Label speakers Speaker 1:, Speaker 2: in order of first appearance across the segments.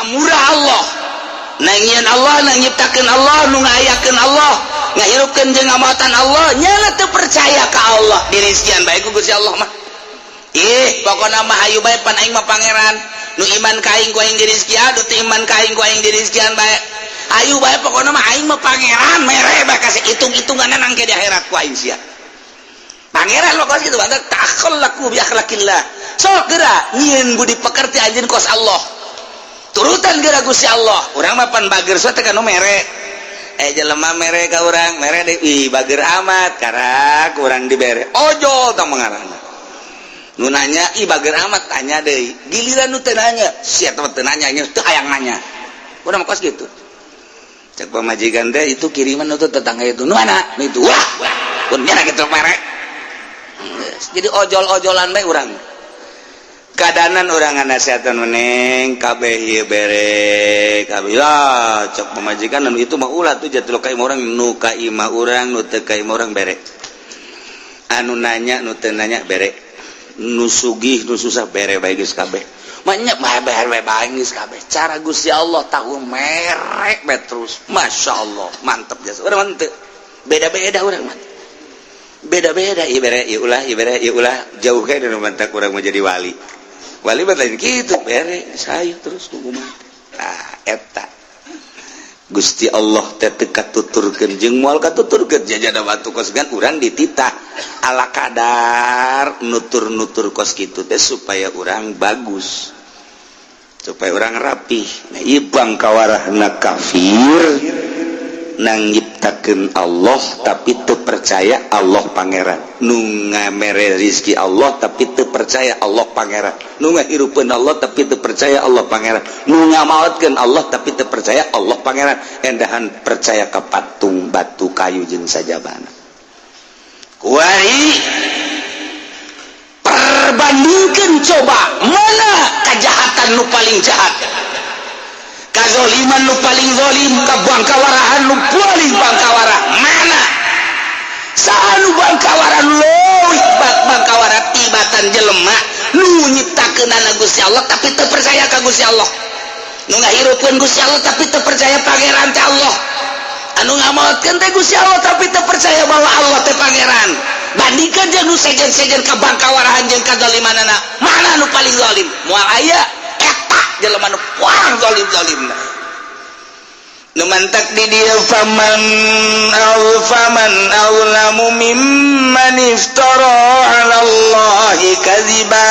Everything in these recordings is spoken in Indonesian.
Speaker 1: pamurah Allah nangian Allah nyiptakeun Allah nu ngayakeun Allah ngahirupkeun jeung ngamatan Allah nyana teu percaya ka Allah dirizkian bae ku Gusti Allah mah pokona mah hayu bae pan aing mah pangeran nu iman ka aing ku aing dirizkian anu teu iman ka aing ku aing dirizkian bae ayu bae pokona mah aing mah pangeran mere bae kasih hitung-hitunganan nangke di akhirat ku aing sia pangeran lo kos gitu banget takhallaku bi akhlaqillah sok geura nyieun budi pekerti anjeun kos Allah turutan geura Gusti Allah urang mah pan bager soe teh kanu mere jelema mere ka urang mere deui ih bager amat karak urang dibere ojol tong mengarana nu nanya ih bager amat tanya deui giliran nu teu nanya sia teh teu nanya nya teu hayang nanya urang mah kos gitu cek pamajikan teh itu kiriman nu tetangga itu nu mana itu wah pun nya kitu mere jadi ojol-ojolan bae urang kadanan urang nasihatkeun meneng kabeh ieu bere kabeh lah cok pamajikan anu itu mah ulah tuh jatuh ka imah urang nu ka imah urang nu teu ka imah urang bere anu nanya nu teu nanya bere nu sugih nu susah bere bae geus kabeh manya bere bae geus kabeh cara Gusti Allah tahu merek bae terus masyaallah mantep jasa urang teu beda-beda urang mah beda-beda ibere ulah jauh kae dari mantak urang mau jadi wali mah lain kitu bere sayu terus kumaha eta Gusti Allah teh teu katuturkeun jeung moal katuturkeun jajana batu kos gan urang dititah ala kadar nutur-nutur kos kitu teh supaya urang bagus supaya urang rapih nah ibang kawarahna kafir nang nyiptakeun Allah tapi teu percaya Allah pangeran nu ngamere rizki Allah tapi teu percaya Allah pangeran nu ngahirupkeun Allah tapi teu percaya Allah pangeran nu ngamaotkeun Allah tapi teu percaya Allah pangeran endahan percaya ka patung batu kayu jeung sajabana kuari perbandingkeun coba mana kejahatan nu paling jahat kazoliman nu paling zolim kabangkawarahan nu paling bangkawara mana saanu bangkawara leuwih bangkawara tibatan jelema nu nyiptakeunana Gusti Allah tapi teu percaya ka Gusti Allah nu ngahirupkeun Gusti Allah tapi teu percaya pangeran teh Allah anu ngamaotkeun teh Gusti Allah tapi teu percaya bahwa Allah teh pangeran bandingkeun jeung nu sejen-sejen kabangkawarahan jeung kazolimanana mana nu paling zolim moal aya jelema nu paling zalim nu mantak di dieu faman aulamu mimman iftara 'ala Allahi kadziba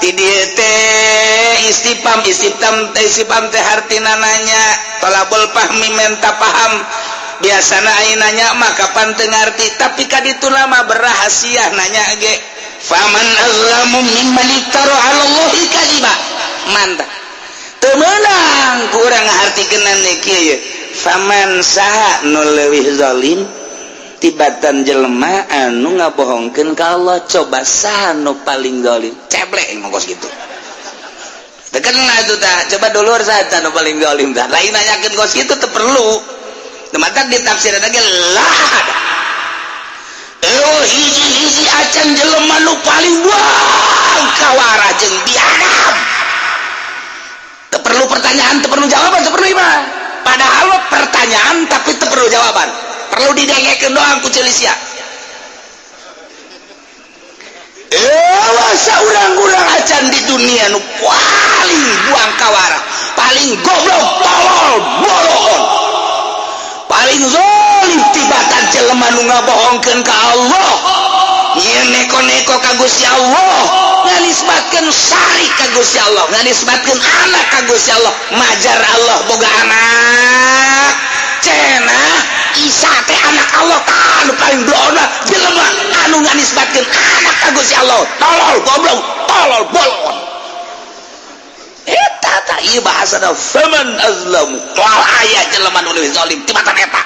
Speaker 1: di dieu teh istifham teh hartina nanya talabul fahmi menta paham biasana aya nanya mah kapan teu ngarti tapi kaditu mah berahasia nanya ge faman azlamu mimman iftara 'ala Allahi kadziba mantap teu meunang ku urang ngahartikeun kieu faman saha nu leuwih zalim tibatan jelema anu ngabohongkeun ka Allah coba saha nu paling zalim ceblek ngongkos gitu teu kenal atuh tah coba dulur saha nu paling zalim tah lain nanyakeun kos kitu teu perlu teu mantap ditafsirna ge lah hiji-hiji acan jelema nu paling buang kawara jeung biadab teu perlu pertanyaan teu perlu jawaban teu perlu iman padahal pertanyaan tapi teu perlu jawaban perlu didengekeun doang ku Celisia saurang-urang acan di dunia nu paling buang kawara paling goblok tolol bolon paling zalim tibatan jelema nu ngabohongkeun ka Allah nyeun neko-neko ka Gusti Allah nganisbatkeun sari ka Gusti Allah nganisbatkeun anak ka Gusti Allah majar Allah boga anak cenah Isa teh anak Allah anu paling blona jelema anu nganisbatkeun anak ka Gusti Allah tolol goblok tolol bolon eta tah ieu bahasana faman azlamu moal aya jelema nu leuwih zalim tibatan eta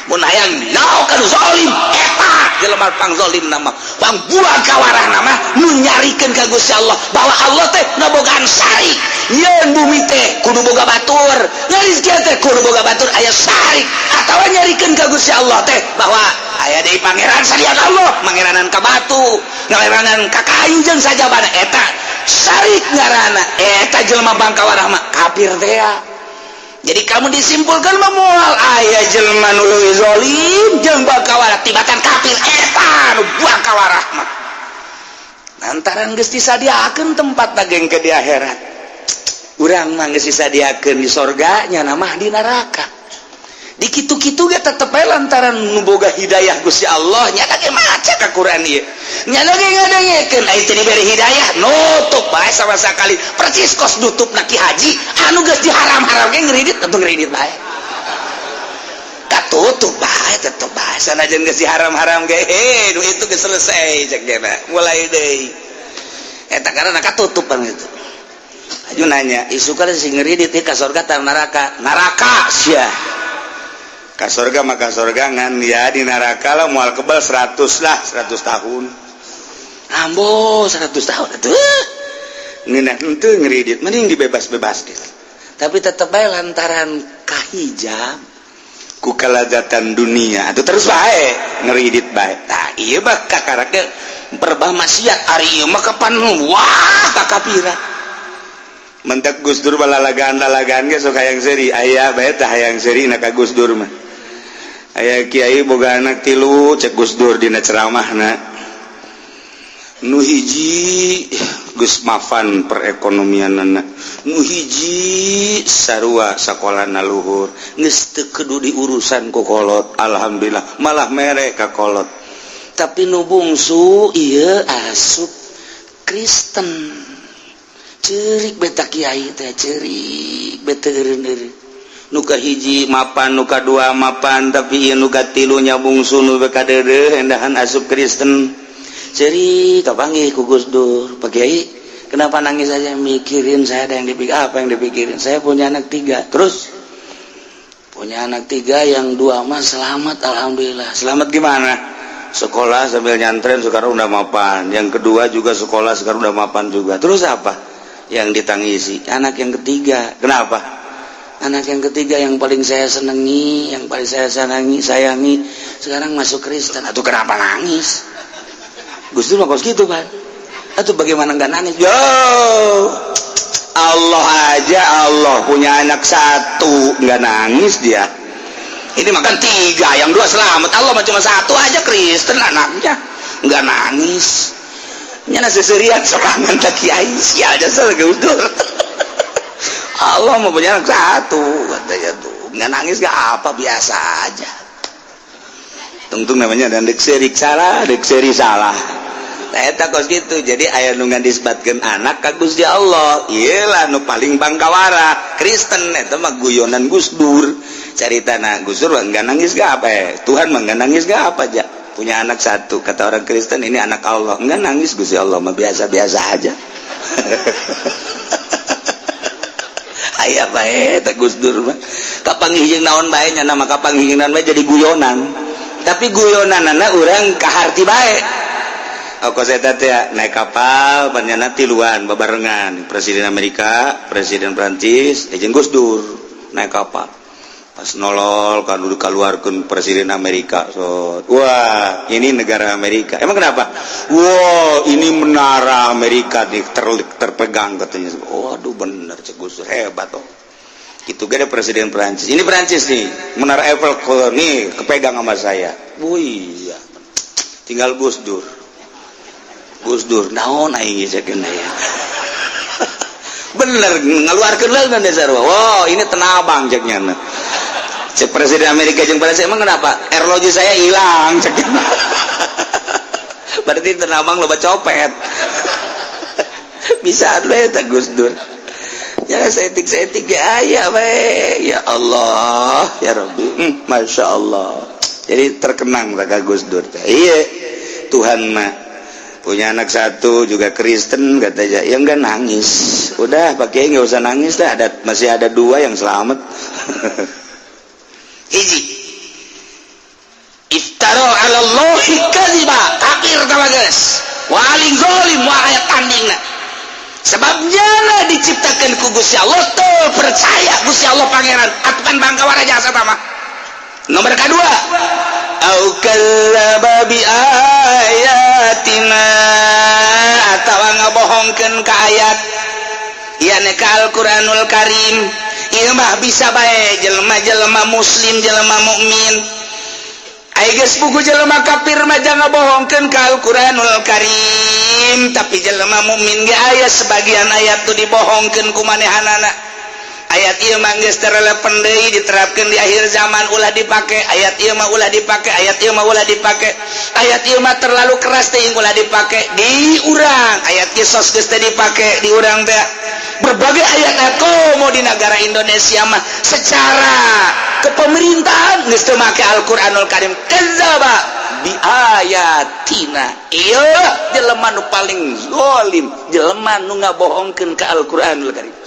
Speaker 1: mun hayang naon kana zalim eta jelema pang zalim nama pang buang kawarah nama nu nyarikeun ka Gusti Allah bahwa Allah teh nabogaan sari yeun bumi teh kudu boga batur ngarizki teh kudu boga batur aya sari atawa nyarikeun ka Gusti Allah teh bahwa aya deui pangeran salian Allah mangeranan ka batu ngalerangan ka kayu jeung sajabana eta syarik ngaranna eta jelema bangkawarah mah kafir teh. Jadi kamu disimpulkan memual aya jelema nu leuwih zalim jeung bangkawarah tibatan kafir eta nu bangkawarah mah. Lantaran geus disadiakeun tempat dageng ke di akhirat. Urang mah geus disadiakeun di sorga nya mah di neraka. Di kitu-kitu ge tetep bae lantaran nu boga hidayah Gusti Allah nya ge maca ka Quran ieu. Nya ge ngadengekeun aya teu diberi hidayah nutup bae sama sakali percis kos nutupna ki haji anu geus diharam-haram ge ngridit atau ngridit bae. Katutup bae tetep bae sanajan geus diharam-haram ge nu itu geus selesai cek geuna mulai deui. Eta karana katutup pan itu. Aju nanya isu kali sing ngridit ka surga ta neraka? Neraka sia. Ka surga maka surga ngan ya di neraka lah moal kebal 100 tahun. Ambo 100 tahun atuh. Ngeunah henteu ngridit mending dibebas-bebaskeun. Tapi tetep bae lantaran kahijab ku kelazatan dunia atuh terus bae ngridit bae. Tah ieu mah kakarake perbah maksiat ari ieu mah kapan wah kakapiran. Mentek Gus Dur balalagaan ge sok hayang seuri aya bae tah hayang seuri na ka Gus Dur mah. Aya kiai boga anak 3 cek Gus Dur dina ceramahna. Nu hiji geus mafan perekonomianna. Nu hiji sarua sakolana luhur. Geus teu kudu diurusan ku kolot. Alhamdulillah malah mere ka kolot. Tapi nu bungsu ieu asup Kristen. Cerik beta kiai teh cerik beta eureun. Nu kahiji mapan nu kadua mapan tapi ieu nu katilu nya bungsu nu bekadeureuh endahan asup Kristen. Cerik kapanggih ku Gus Dur, Pak Kiai, kenapa nangis saja mikirin saya ada yang dipikir apa yang dipikirin? Saya punya anak 3. Terus punya anak 3 yang 2 mah selamat alhamdulillah. Selamat gimana? Sekolah sambil nyantren sekarang udah mapan. Yang kedua juga sekolah sekarang udah mapan juga. Terus apa? Yang ditangisi anak yang ketiga. Kenapa? Anak yang ketiga yang paling saya senangi, yang paling saya sayangi sekarang masuk Kristen. Atuh kenapa nangis? Gus Dur mah kos gitu kan. Atuh bagaimana enggak nangis? Yo, Allah aja Allah punya anak 1 enggak nangis dia. Ini makan 3, yang 2 selamat. Allah mah cuma 1 aja Kristen anaknya enggak nangis. Nyana seserian sorangan tak kiai sial jasa Gus Dur. Allah mau punya anak 1 katanya tuh nggak nangis nggak apa biasa aja. Tungtung namanya dan dek seri salah. Eta kos gitu jadi aya nu ngandisbatkeun anak ka Gusti Allah. Iyalah nu paling bangkawara Kristen eta mah guyonan Gus Dur. Caritana Gus Dur enggak nangis gak apa Tuhan mah enggak nangis gak apa aja. Punya anak 1 kata orang Kristen ini anak Allah enggak nangis Gusti Allah mah biasa-biasa aja. Aya bae teh Gus Dur mah kapanggih jeung naon bae nya nama kapanggihan mah jadi guyonan tapi guyonanna urang kaharti bae. Kos eta teh naik kapal panjana tiluan babarengan Presiden Amerika, Presiden Prancis, jeung Gus Dur naik kapal. Pas nolol kan udah keluarkan Presiden Amerika. So, wah, ini negara Amerika. Emang kenapa? Wah, ini menara Amerika nih terpegang katanya. Waduh, bener cek Gus Dur hebat toh. Itu gak ada Presiden Prancis. Ini Prancis nih, menara Eiffel nih kepegang sama saya. Wih, iya. Tinggal Gus Dur. Gus Dur, naon aing cek ya. Bener ngeluarkan lah dasar. Wow, ini tenabang ceknya. Cek Presiden Amerika jeung Prancis emang kenapa? Airlogi saya hilang cek. Berarti tenabang loba copet. Bisa atuh eta Gus Dur. Ya setik-setik ya bae. Ya Allah, ya Rabbi. Masya Allah. Jadi terkenang ka Gus Dur. Iya. Tuhan mah punya anak 1 juga Kristen katanya yang enggak nangis. Udah pakai enggak usah nangis lah, masih ada 2 yang selamat. Hiji iftara 'ala Allahi kadziba kafir tama geus waling zalim wa ayat tandingna sebabnya lah diciptakan ku Gusti Allah teu percaya Gusti Allah pangeran atukan bangkawara jasa tama. Nomor kedua au kadzdzaba bi ayatina atawa ngabohongkeun ka ayat ieu ka Al-Qur'anul Karim. Ieu mah bisa bae jelema-jelema muslim, jelema mukmin. Ai geus buku jelema kafir mah jangan ngabohongkeun ka Al-Qur'anul Karim, tapi jelema mukmin ge aya sebagian ayat tu dibohongkeun ku manehanana. Ayat ieu mah geus terelepen deui diterapkeun di akhir zaman ulah dipake. Ayat ieu mah ulah dipake, ayat ieu mah ulah dipake. Ayat ieu mah terlalu keras teh ulah dipake di urang. Ayat ieu sos geus teh dipake di urang teh. Berbagai ayat komo di negara Indonesia mah secara kepemerintahan geus teu make Al-Qur'anul Karim. Kadzdzaba bi ayatina. Ieu jelema nu paling zalim, jelema nu ngabohongkeun ka Al-Qur'anul Karim.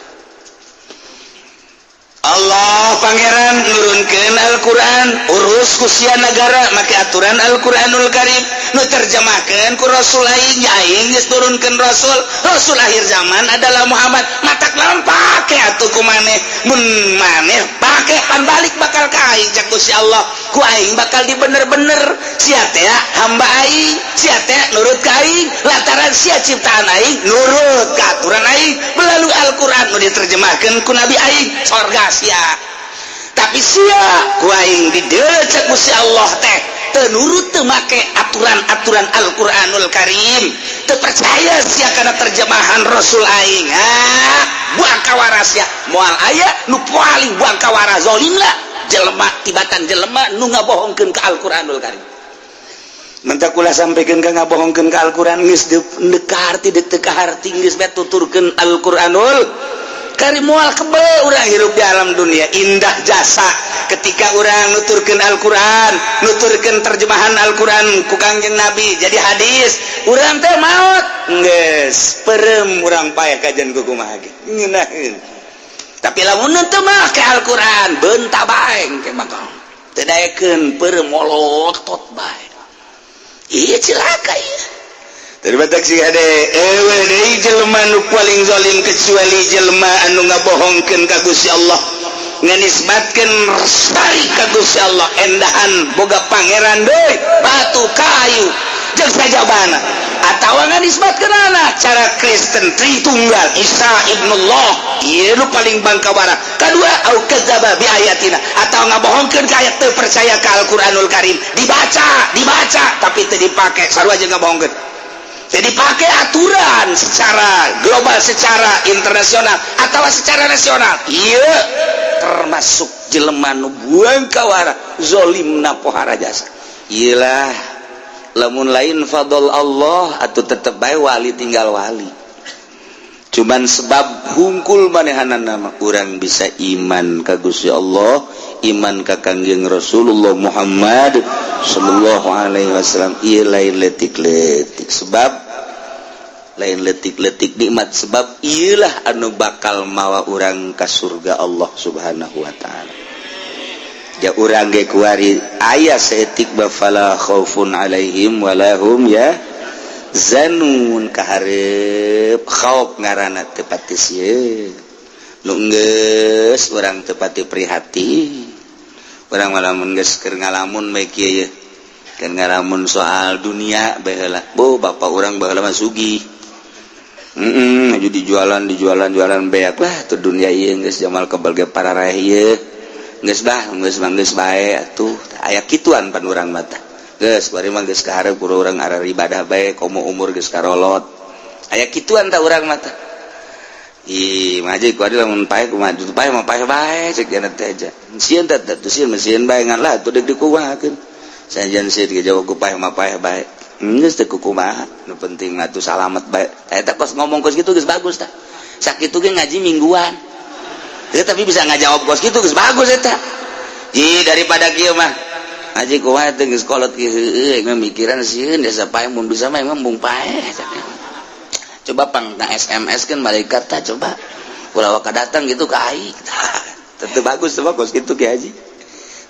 Speaker 1: Allah pangeran nurunkeun Al-Qur'an urus ku sia negara make aturan Al-Qur'anul Karim nu terjemahkeun ku Rasul aing geus turunkeun Rasul akhir zaman adalah Muhammad. Matak lawan pake atuh ku maneh, mun maneh pake pan balik bakal ka aing cak Gusti Allah, ku aing bakal dibener-bener sia teh hamba aing, sia teh nurut ka aing lantaran sia ciptaan aing nurut ka aturan aing melalui Al-Qur'an nu diterjemahkeun ku Nabi aing sorga sia. Tapi sia ku aing dideucek Gusti Allah teh teu nurut teu make aturan-aturan Al-Qur'anul Karim, teu percaya sia kana terjemahan Rasul aing. Buang kawara sia moal aya nu paling buang kawara zalim lah jelema tibatan jelema nu ngabohongkeun ka Al-Qur'anul Karim. Mentak kula sampaikan ka ngabohongkeun ka Al-Qur'an geus dekarti teu ka harti geus bae tuturkeun Al-Qur'anul Karim moal kebel urang hirup di alam dunia. Indah jasa ketika urang nuturkeun Al-Qur'an, nuturkeun terjemahan Al-Qur'an ku Kangjeng Nabi jadi hadis. Urang teh maot geus peureum urang paeh kajian ku kumaha ge ngeunaheun. Tapi lamun teu make Al-Qur'an beunta bae engke bakal teu daekeun peureum molotot bae. Ieu cilaka ieu. Terbatak si ade ewe deui jelema nu paling zalim kecuali jelema anu ngabohongkeun ka Gusti Allah, nganisbatkeun sari ka Gusti Allah, endahan boga pangeran deui batu kayu jeung sajabana atawa nganisbatkeun anak cara Kristen Tritunggal Isa ibnullah. Ieu nu paling bangkawara. Kadua au kadzdzaba bi ayatina atawa ngabohongkeun ka ayat teu percaya ka Al-Qur'anul Karim, dibaca tapi teu dipake sarua jeung ngabohongkeun. Jadi pakai aturan secara global, secara internasional atau secara nasional. Iya termasuk jelema nu buang kawara zalimna pohara jasa. Iyalah lamun lain fadl Allah atuh tetep bae wali tinggal wali. Cuman sebab hungkul manehanana mah urang bisa iman ka Gusti Allah, iman ka Kangjeng Rasulullah Muhammad sallallahu alaihi wasallam. Ieu lain letik-letik sebab lain letik-letik nikmat sebab iyalah anu bakal mawa urang ka surga Allah subhanahu wa ta'ala. Ja urang ge kuari aya saeutik bafala khaufun alaihim walahum ya zanun kaharep khauf ngaranna teu pati sieun nu geus urang teu pati prihatin urang lamun geus keur ngalamun bae kieu ye keur ngalamun soal dunia bae heula bo bapak urang baheula mah sugih aju dijualan beak lah tuh dunia ieu geus jamal kebal ge parareh ieu geus bae atuh aya kituan pan urang mata geus bari mah geus kaharep kudu urang arah ibadah bae komo umur geus karolot aya kituan ta urang mata ih ngaji ku adi lamun paeh kumaha paeh mah paeh bae cek jana teh aja sieun teh tuh sieun meusieun bae ngan lah tuh deuk dikumahakeun sajan sieun ge jawab ku paeh mah paeh bae geus teu kumaha nu penting mah tuh salamet bae eta kos ngomong kos kitu geus bagus tah sakitu ge ngaji mingguan eta tapi bisa ngajawab kos kitu geus bagus eta ih daripada kieu mah ngaji kumaha teh geus kolot kieu heueuh mah mikiran sieun desa paeh mun bisa mah emang mung paeh coba pang SMS kan malaikat tah coba ulah waka datang gitu ka aing teu bagus teh kos kitu ki haji.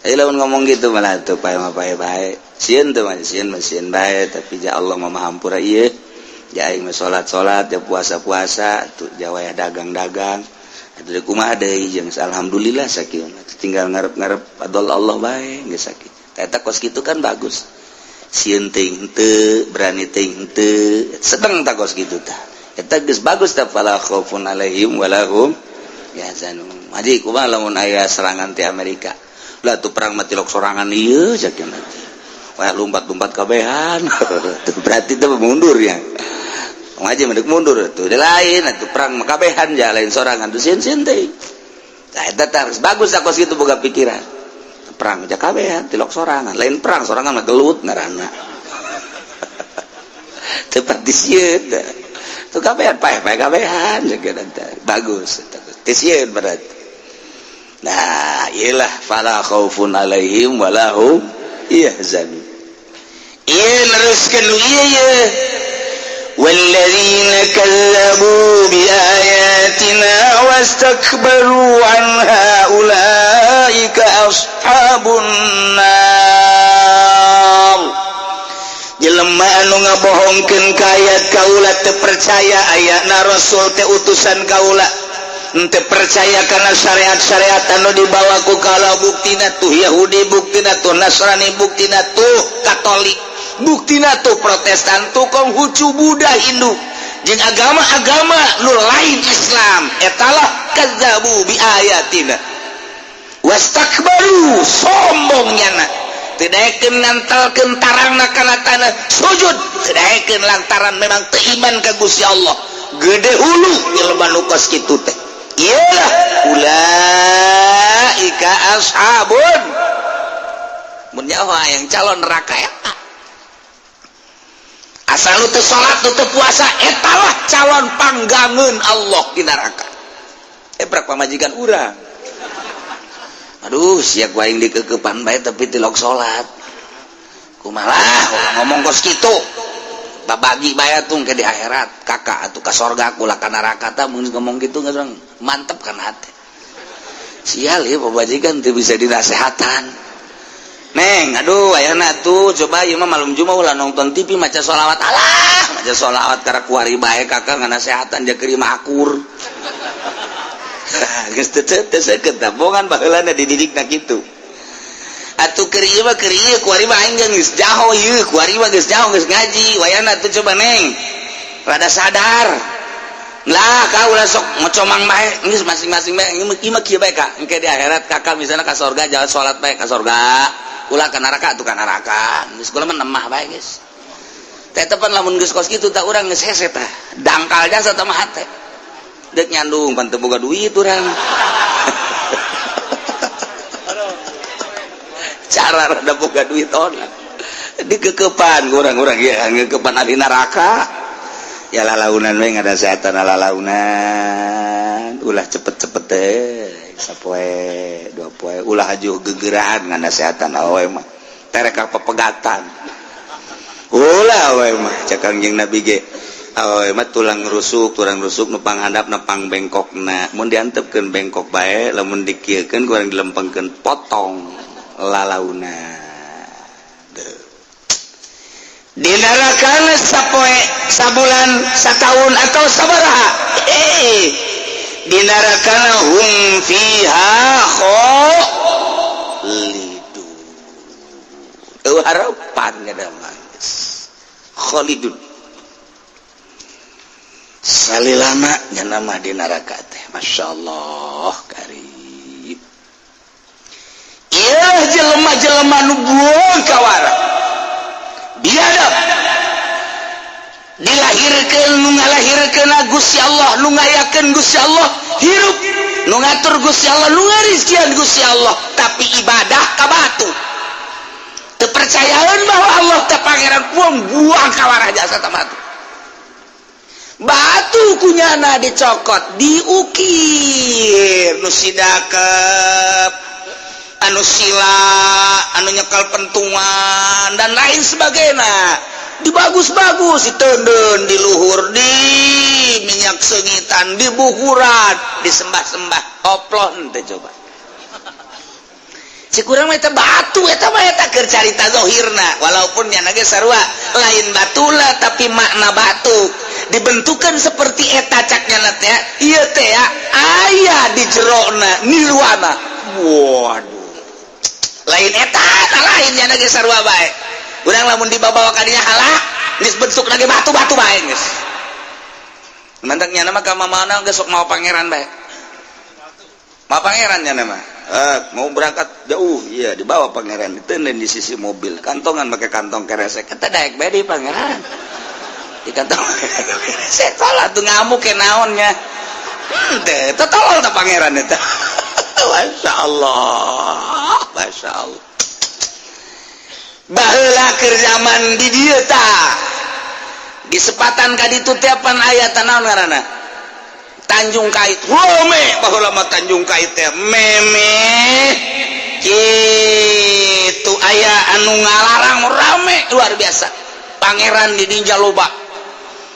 Speaker 1: Jadi lawan ngomong gitu malah tuh pae mah pae bae. Sieun teh mah sieun bae tapi ja Allah mah mahampura ieu. Ja aing mah salat-salat, ja puasa-puasa, tuh ja wayah dagang-dagang. Atuh kumaha deui jeung alhamdulillah sakieu. Tinggal ngarep-ngarep adol Allah bae geus sakieu. eta kos kitu kan bagus sieun teuing teu berani teuing teu sedeng ta kos kitu tah eta geus bagus tah fala khaufun alaihim walahum yahzanun aji kumaha lamun aya serangan ti Amerika lah tuh perang mati lok sorangan ieu sakeuna wah lompat-lompat kabehan berarti teh mundur ya ngaji mendek mundur tuh da lain atuh perang makabehan ja lain sorangan tuh sieun teh nah eta harus bagus kos kitu boga pikiran perang ja kabehan tilok sorangan lain perang sorangan mah gelut ngaranna teu pati sieun tuh kabehan paeh kabehan sakeuna bagus teu sieun berarti nah iyalah fala khaufun alaihim walahum yahzanun ieu neruskeun ieu والذين كذبوا بآياتنا واستكبروا عنها أولئك أصحاب النار jelema anu ngabohongkeun ka ayat kaula teu percaya ayatna rasul teh utusan kaula teu percaya kana syariat-syariat anu dibawa ku kaula buktina tuh Yahudi buktina tuh Nasrani buktina tuh Katolik buktina tuh Protestan tuh Konghucu Buddha Hindu jeung agama-agama nu lain Islam etalah kadzabu bi ayatina wastakbaru sombongnyana teu daekeun ngantelkeun tarangna kana tanah sujud teu daekeun lantaran memang teu iman ka Gusti Allah gede hulu jelema nu kos kitu teh iyalah ulaika ashabun mun nyawa yang calon neraka eta asal nu teu salat nu teu puasa etalah calon panggangeun Allah di neraka ebrak pamajikan urang aduh sia ku aing dikeukepan bae tapi tilok salat kumaha ngomong kos kitu babagi bae atuh ke di akhirat kakak atuh ka sorga kula ka neraka tah mun ngomong kitu ngarang mantep kan hate sial ya pamajikan teu bisa dinasehatan Neng, aduh, ayana tuh coba ieu mah malam Jumat ulah nonton TV maca sholawat alah, maca sholawat kara kuari bae kakak nganasehatan jeung keur makur. Geus teu seukeut da bongan baheulana dididikna kitu. Atuh keur ieu mah kuari mah aing geus jaho ieu, kuari mah geus jaho geus ngaji, wayana tuh coba Neng. Rada sadar. Lah ka ulah sok ngocomang bae, geus masing-masing bae ieu mah kieu bae Kak, engke di akhirat kakak misalna ka surga jalan salat bae ka surga. Ulah ka neraka atuh ka neraka geus kula mah nemah bae geus teh tepan lamun geus kos kitu tah urang geus hese tah dangkal jasa tah mah teh deuk nyandung pan teu boga duit urang cara rada boga duit on dikeukepan urang-urang ieu ngeukepan ahli neraka ya lalaunan we ngada setan lalaunan ulah cepet-cepet teh sapoe dua poe ulah ajuh gegeurahan ngan nasehatan awewe mah terek pepegatan ulah awewe mah cak Kangjeng Nabi ge awewe mah tulang rusuk nu panghandap na pang bengkokna mun diantepkeun bengkok bae lamun dikieukeun kurang dilempengkeun potong lalauna di neraka sapoe sabulan sataun atau sabaraha di neraka hum fiha khalidun harapan ngadaman khalidun salilama nya mah di neraka teh masyaallah karim ieu jelema-jelema nu buang kawara biadab dilahirkeun nu ngalahirkeun Gusti Allah nu ngayakeun Gusti Allah hirup nu ngatur Gusti Allah nu ngarizkian Gusti Allah tapi ibadah ka batu teu percayaeun bahwa Allah teh pangeran buang kawarah jasa teh batu kunyana dicokot diukir nu sidakep anu sila anu nyekal pentungan dan lain sebagainya dibagus-bagus diteundeun di luhur di minyak sengitan di buhuran disembah-sembah oplon teh coba cikurang mah eta batu eta mah eta keur carita zahirna walaupun nya ge sarua lain batula tapi makna batu dibentukan seperti eta caknya teh ieu teh aya di jerona nirwana waduh lain eta lainnya lagi sarua bae urang lamun dibawa kadinya halak geus bentuk lagi batu-batu bae geus mantaknya nama ka mamana geus sok mau pangeran bae mau pangerannya nama mau berangkat jauh iya dibawa pangeran diteuneun di sisi mobil kantongan pakai kantong keresek eta daek bae di pangeran di kantong keresek salah tuh ngamuk ke naonnya teh tolol ta pangeran eta Masya Allah baheula keur zaman di dieu tah di sepatan ka ditu tiapan aya naon ngaranna Tanjung Kait rame baheula mah Tanjung Kait teh meme kitu aya anu ngalarang rame luar biasa pangeran di dinya loba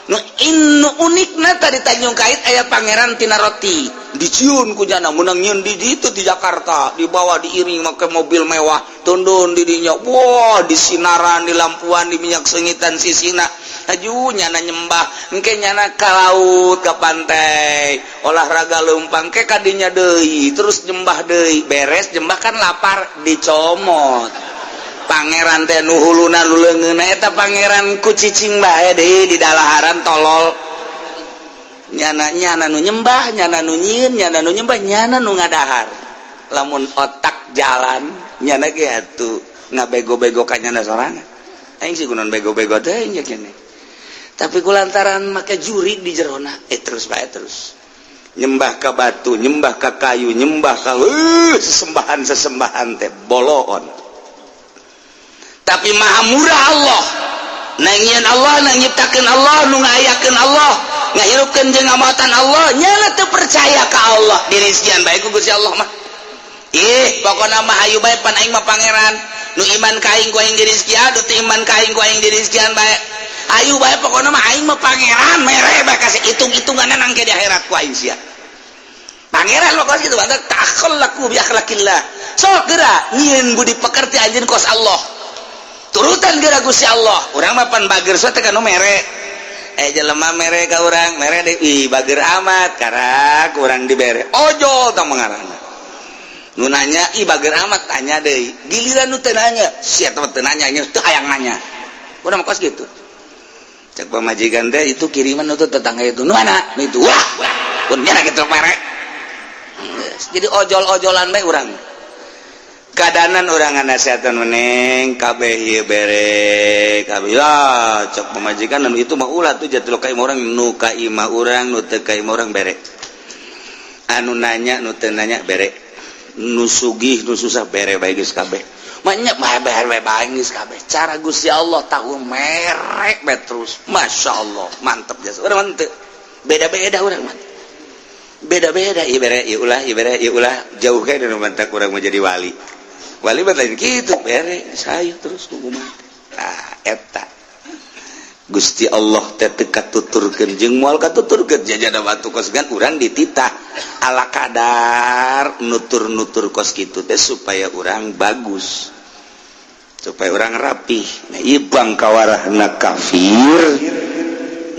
Speaker 1: nu unikna tadi Tanjung Kait aya pangeran tina roti diciun ku jana menang nyieun di ditu di Jakarta dibawa diiring make mobil mewah tundun di dinya wah disinaran di lampuan di minyak sengitan sisina aju nyana nyembah engke nyana ka laut ka pantai olahraga leumpang ke kadinya deui terus nyembah deui beres nyembah kan lapar dicomot pangeran teh nu huluna nu leungeunna eta pangeran ku cicing bae deui di dalaharan tolol nyana nu nyembah nyana nu nyieun nyana nu nyembah nyana nu ngadahar lamun otak jalan nyana ge atuh ngabego-bego ka nyana sorangan aing sih kunaon bego-bego teh nya keneh tapi kulantaran make juri di jerona terus bae terus nyembah ka batu nyembah ka kayu nyembah ka sesembahan teh boloon tapi maha murah Allah nangieun Allah nangiptakeun Allah nu ngayakeun Allah ngahirupkeun jeung ngamatan Allah nyana teu percaya ka Allah dirizkian bae ku Gusti Allah mah pokona mah ayu bae pan aing mah pangeran nu iman ka aing ku aing dirizkian nu teu iman ka aing ku aing dirizkian bae ayu bae pokona mah aing mah pangeran mere bae kasih hitung-hitungan nang ke di akhirat ku aing sia pangeran mah kos kitu banget takhallaku bi akhlaqillah sok geura nyieun budi pekerti anjeun kos Allah turutan geura Gusti Allah urang mah pan bager soe teh kanu mere jelema mere ka urang mere deui bager amat karak urang dibere ojol tah mengarana nu nanya bager amat tanya deui giliran nu teu nanya sia teh teu nanya nya teu hayang nanya urang mah kos kitu cek pamajikan teh itu kiriman untuk tetangga itu nu mana itu wah pun nya kitu mere jadi ojol-ojolan bae urang kadanan orang nasihatkan meneng kabeh ieu bere kabeh lah cek pemajikan anu itu mah ulah tuh jatuh ka imah urang nu ka imah urang nu teu ka imah urang bere anu nanya nu teu nanya bere nu sugih nu susah bere bae geus kabeh manya mah bere bae geus kabeh cara Gusti Allah tahu merek bae terus masyaallah mantep jasa urang mah teu beda-beda urang mah beda-beda ieu bere ieu ulah jauh kae nu mantak urang mau jadi wali lain gitu bere saya terus kumaha eta Gusti Allah teh teu katuturkeun jeung moal katuturkeun jajana batu kos gan urang dititah ala kadar nutur-nutur kos kitu teh supaya urang bagus supaya urang rapih nah ieu bangkawarahna kafir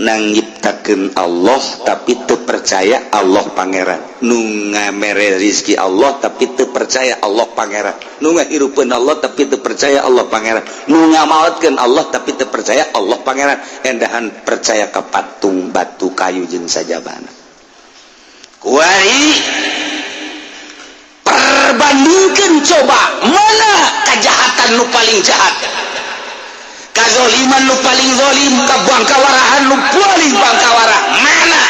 Speaker 1: nang nyiptakeun Allah tapi teu percaya Allah pangeran nu ngamere rizki Allah tapi teu percaya Allah pangeran nu ngahirupkeun Allah tapi teu percaya Allah pangeran nu ngamaotkeun Allah tapi teu percaya Allah pangeran endahan percaya ka patung batu kayu jeung sajabana kuari perbandingkeun coba mana kejahatan nu paling jahat kazoliman nu paling zolim kabangkawarahan nu paling bangkawarah mana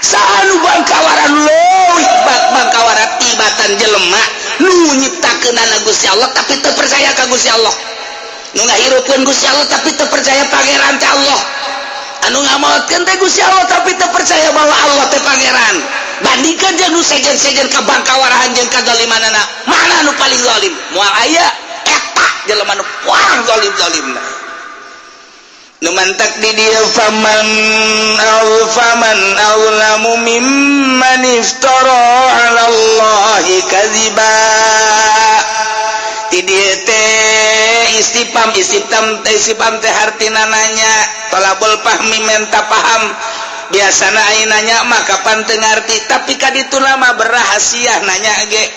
Speaker 1: sanu bangkawarah leuwih bangkawarah tibatan jelema nu nyiptakeun Gusti Allah tapi teu percaya ka Gusti Allah nu ngahirupkeun Gusti Allah tapi teu percaya pangeran teh Allah anu ngamaotkeun teh Gusti Allah tapi teu percaya bahwa Allah teh pangeran bandingkeun jeung nu sejen-sejen kabangkawarahan jeung kazolimanana mana nu paling zolim moal aya jelema nu paling zalim-zalimna nu mantak di dieu faman aulamu mimman iftara 'ala Allahi kadziba ti dieu teh istifham teh hartina nanya talabul fahmi menta paham biasana aya nanya mah kapan teu ngarti tapi kaditu mah berahasia nanya ge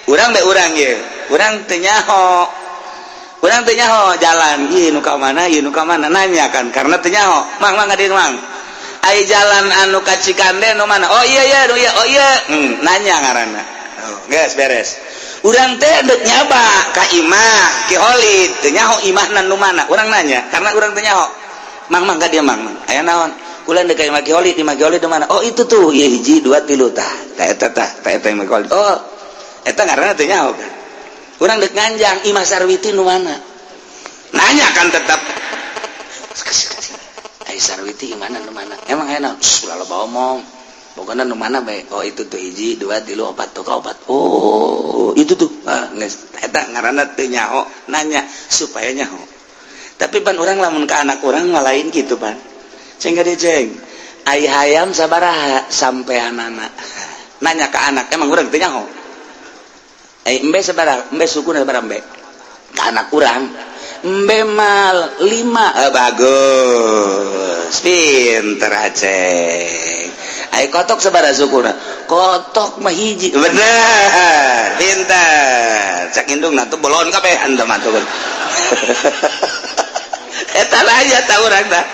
Speaker 1: urang ge urang teu nyaho jalan ieu nu ka mana nanya kan karena teu nyaho mang hadir mang ai jalan anu ka Cikande nu mana oh iya nanya ngaranna geus beres urang teh deuk nyaba ka imah ki Holid teu nyaho imahna nu mana urang nanya karena urang teu nyaho mang ka dia mang aya naon ulah deuk ka imah ki Holid di mana oh itu tuh ieu 1 2 3 tah eta imah ki Holid oh eta ngaranna teu nyaho kan urang deuk nganjang imah Sarwiti nu mana nanya kan tetap ai Sarwiti imahna nu mana emang enak ulah loba omong pokoknya nu mana bae oh itu tuh 1 2 3 4 tuh 4 oh itu tuh geus eta ngaranna teu nyaho nanya supaya nyaho tapi pan urang lamun ka anak urang ngalain kitu pan ceng gade ceng ai hayam sabaraha sampeanana nanya ka anak emang urang teu nyaho ai embe sabaraha embe sukuna sabaraha embe ka anak urang embe mal 5 bagus pinter aceng ai kotok sabaraha sukuna kotok mah 1 bener pinter cak indungna tuh bolon kabehan teh mah tuh eta aja tah urang tah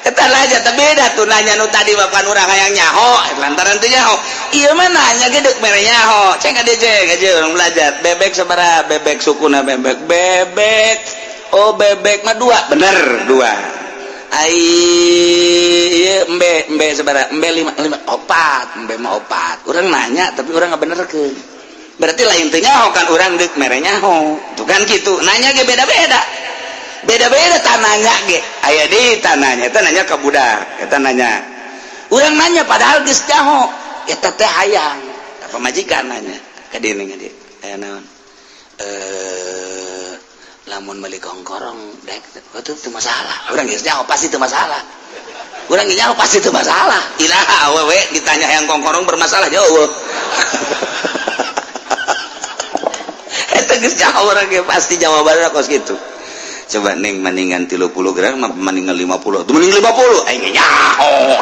Speaker 1: eta aja teh beda tuh nanya nu tadi bapan urang hayang nyaho lantaran teu nyaho ieu mah nanya ge deuk mere nyaho ceng ade ceng urang belajar bebek sabaraha bebek sukuna bebek oh bebek mah 2 bener 2 ai embe sabaraha embe 5 4 embe mah 4 urang nanya tapi urang ngabenerkeun berarti lain teu nyaho kan urang deuk mere nyaho tuh kan kitu nanya ge beda-beda tananya ge aya di tananya eta nanya ka budak eta nanya urang nanya padahal geus nyaho eta teh hayang apa majikan nanya ka dieu ngade aya naon lamun meuli kongkorong dek itu teu masalah urang geus nyaho pasti teu masalah urang geus nyaho pasti teu masalah ilaha awewe ditanya hayang kongkorong bermasalah jauh eta geus nyaho urang ge pasti jawabanna kos kitu coba neng maningan 30 gram maningan 50 tuh mending 50 aing nyaho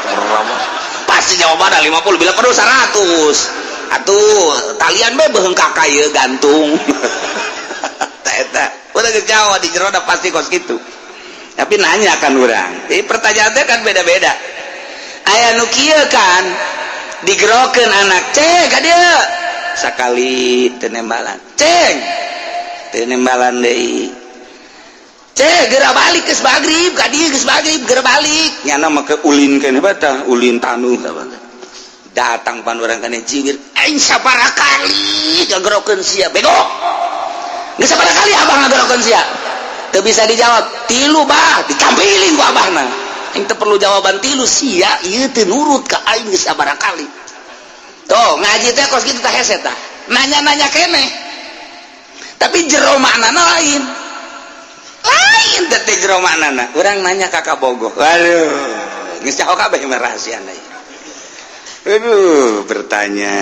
Speaker 1: pasti jawabanna 50 bila perlu 100 atuh talian be beung kakak ieu gantung eta udah geus nyaho di jero da pasti kos kitu tapi nanya kan urang jadi pertanyaan teh kan beda-beda aya nu kieu kan digerokeun anak ceng ka dieu sakali teu nembalan ceng teu nembalan deui geura balik geus magrib ka dieu geus magrib geura balik nyana make ulin keneh batah ulin tanuh datang pan urang kana jiwir aing sabaraha kali ngagerokeun sia bego geus sabaraha kali abah ngagerokeun sia teu bisa dijawab 3 bah dicambilin ku abahna aing teu perlu jawaban 3 sia ieu teu nurut ka aing geus sabaraha kali tuh ngaji teh kos kitu tah hese tah nanya-nanya keneh tapi jero maknana lain teh jero maknana urang nanya kakak bogoh waduh geus nyaho kabeh mah rahasiana aduh bertanya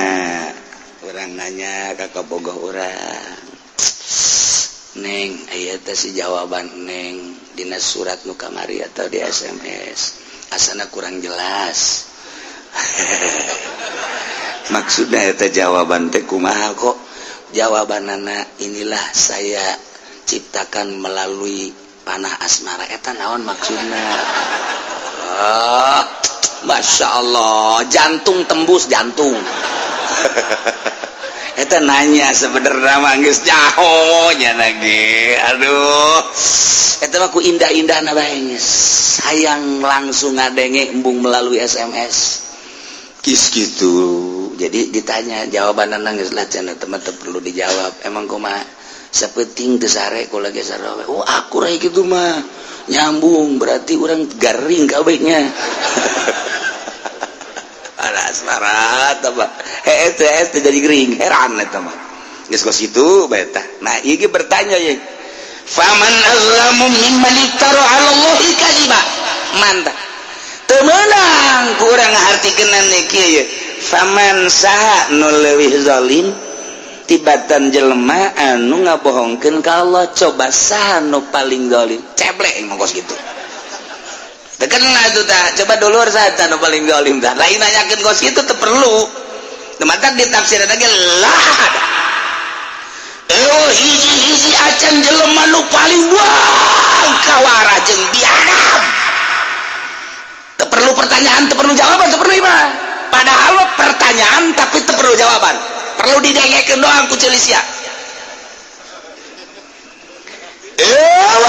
Speaker 1: urang nanya kakak bogoh urang neng aya teh si jawaban neng dina surat nu kamari atau di SMS asana kurang jelas maksudna eta jawaban teh kumaha kok jawabanana inilah saya ciptakan melalui panah asmara eta naon maksudna Masya Allah jantung tembus jantung eta nanya sebenarnya mah geus nyaho nya lagi aduh eta mah ku indah-indahna bae geus hayang langsung ngadenge embung melalui SMS kis gitu jadi ditanya jawabanna geus lah cenah teman teu perlu dijawab emang kumaha sapenting teu sare kula ge sarawe oh akur aya kitu mah nyambung berarti urang garing kabehnya ada asmara apa teh jadi gering heran eta mah geus kos kitu bae tah nah ieu ge bertanya ye faman azlamu mimman iftara 'ala Allahi kadziba mantap teu meunang ku urang ngahartikeun kieu ye faman saha nu leuwih zalim tibatan jelema anu ngabohongkeun ka Allah coba saha nu paling zalim ceblek ngongkos gitu tekenna itu tah coba dulur saha nu paling zalim tah lain nanyakeun kos kitu teu perlu teman-teman ditafsirna ge lah hiji-hiji acan jelema nu paling buang kawara jeung biadab. Teu perlu pertanyaan, teu perlu jawaban, teu perlu iman. Padahal pertanyaan tapi teu perlu jawaban. Perlu didengekeun doang ku Celisia.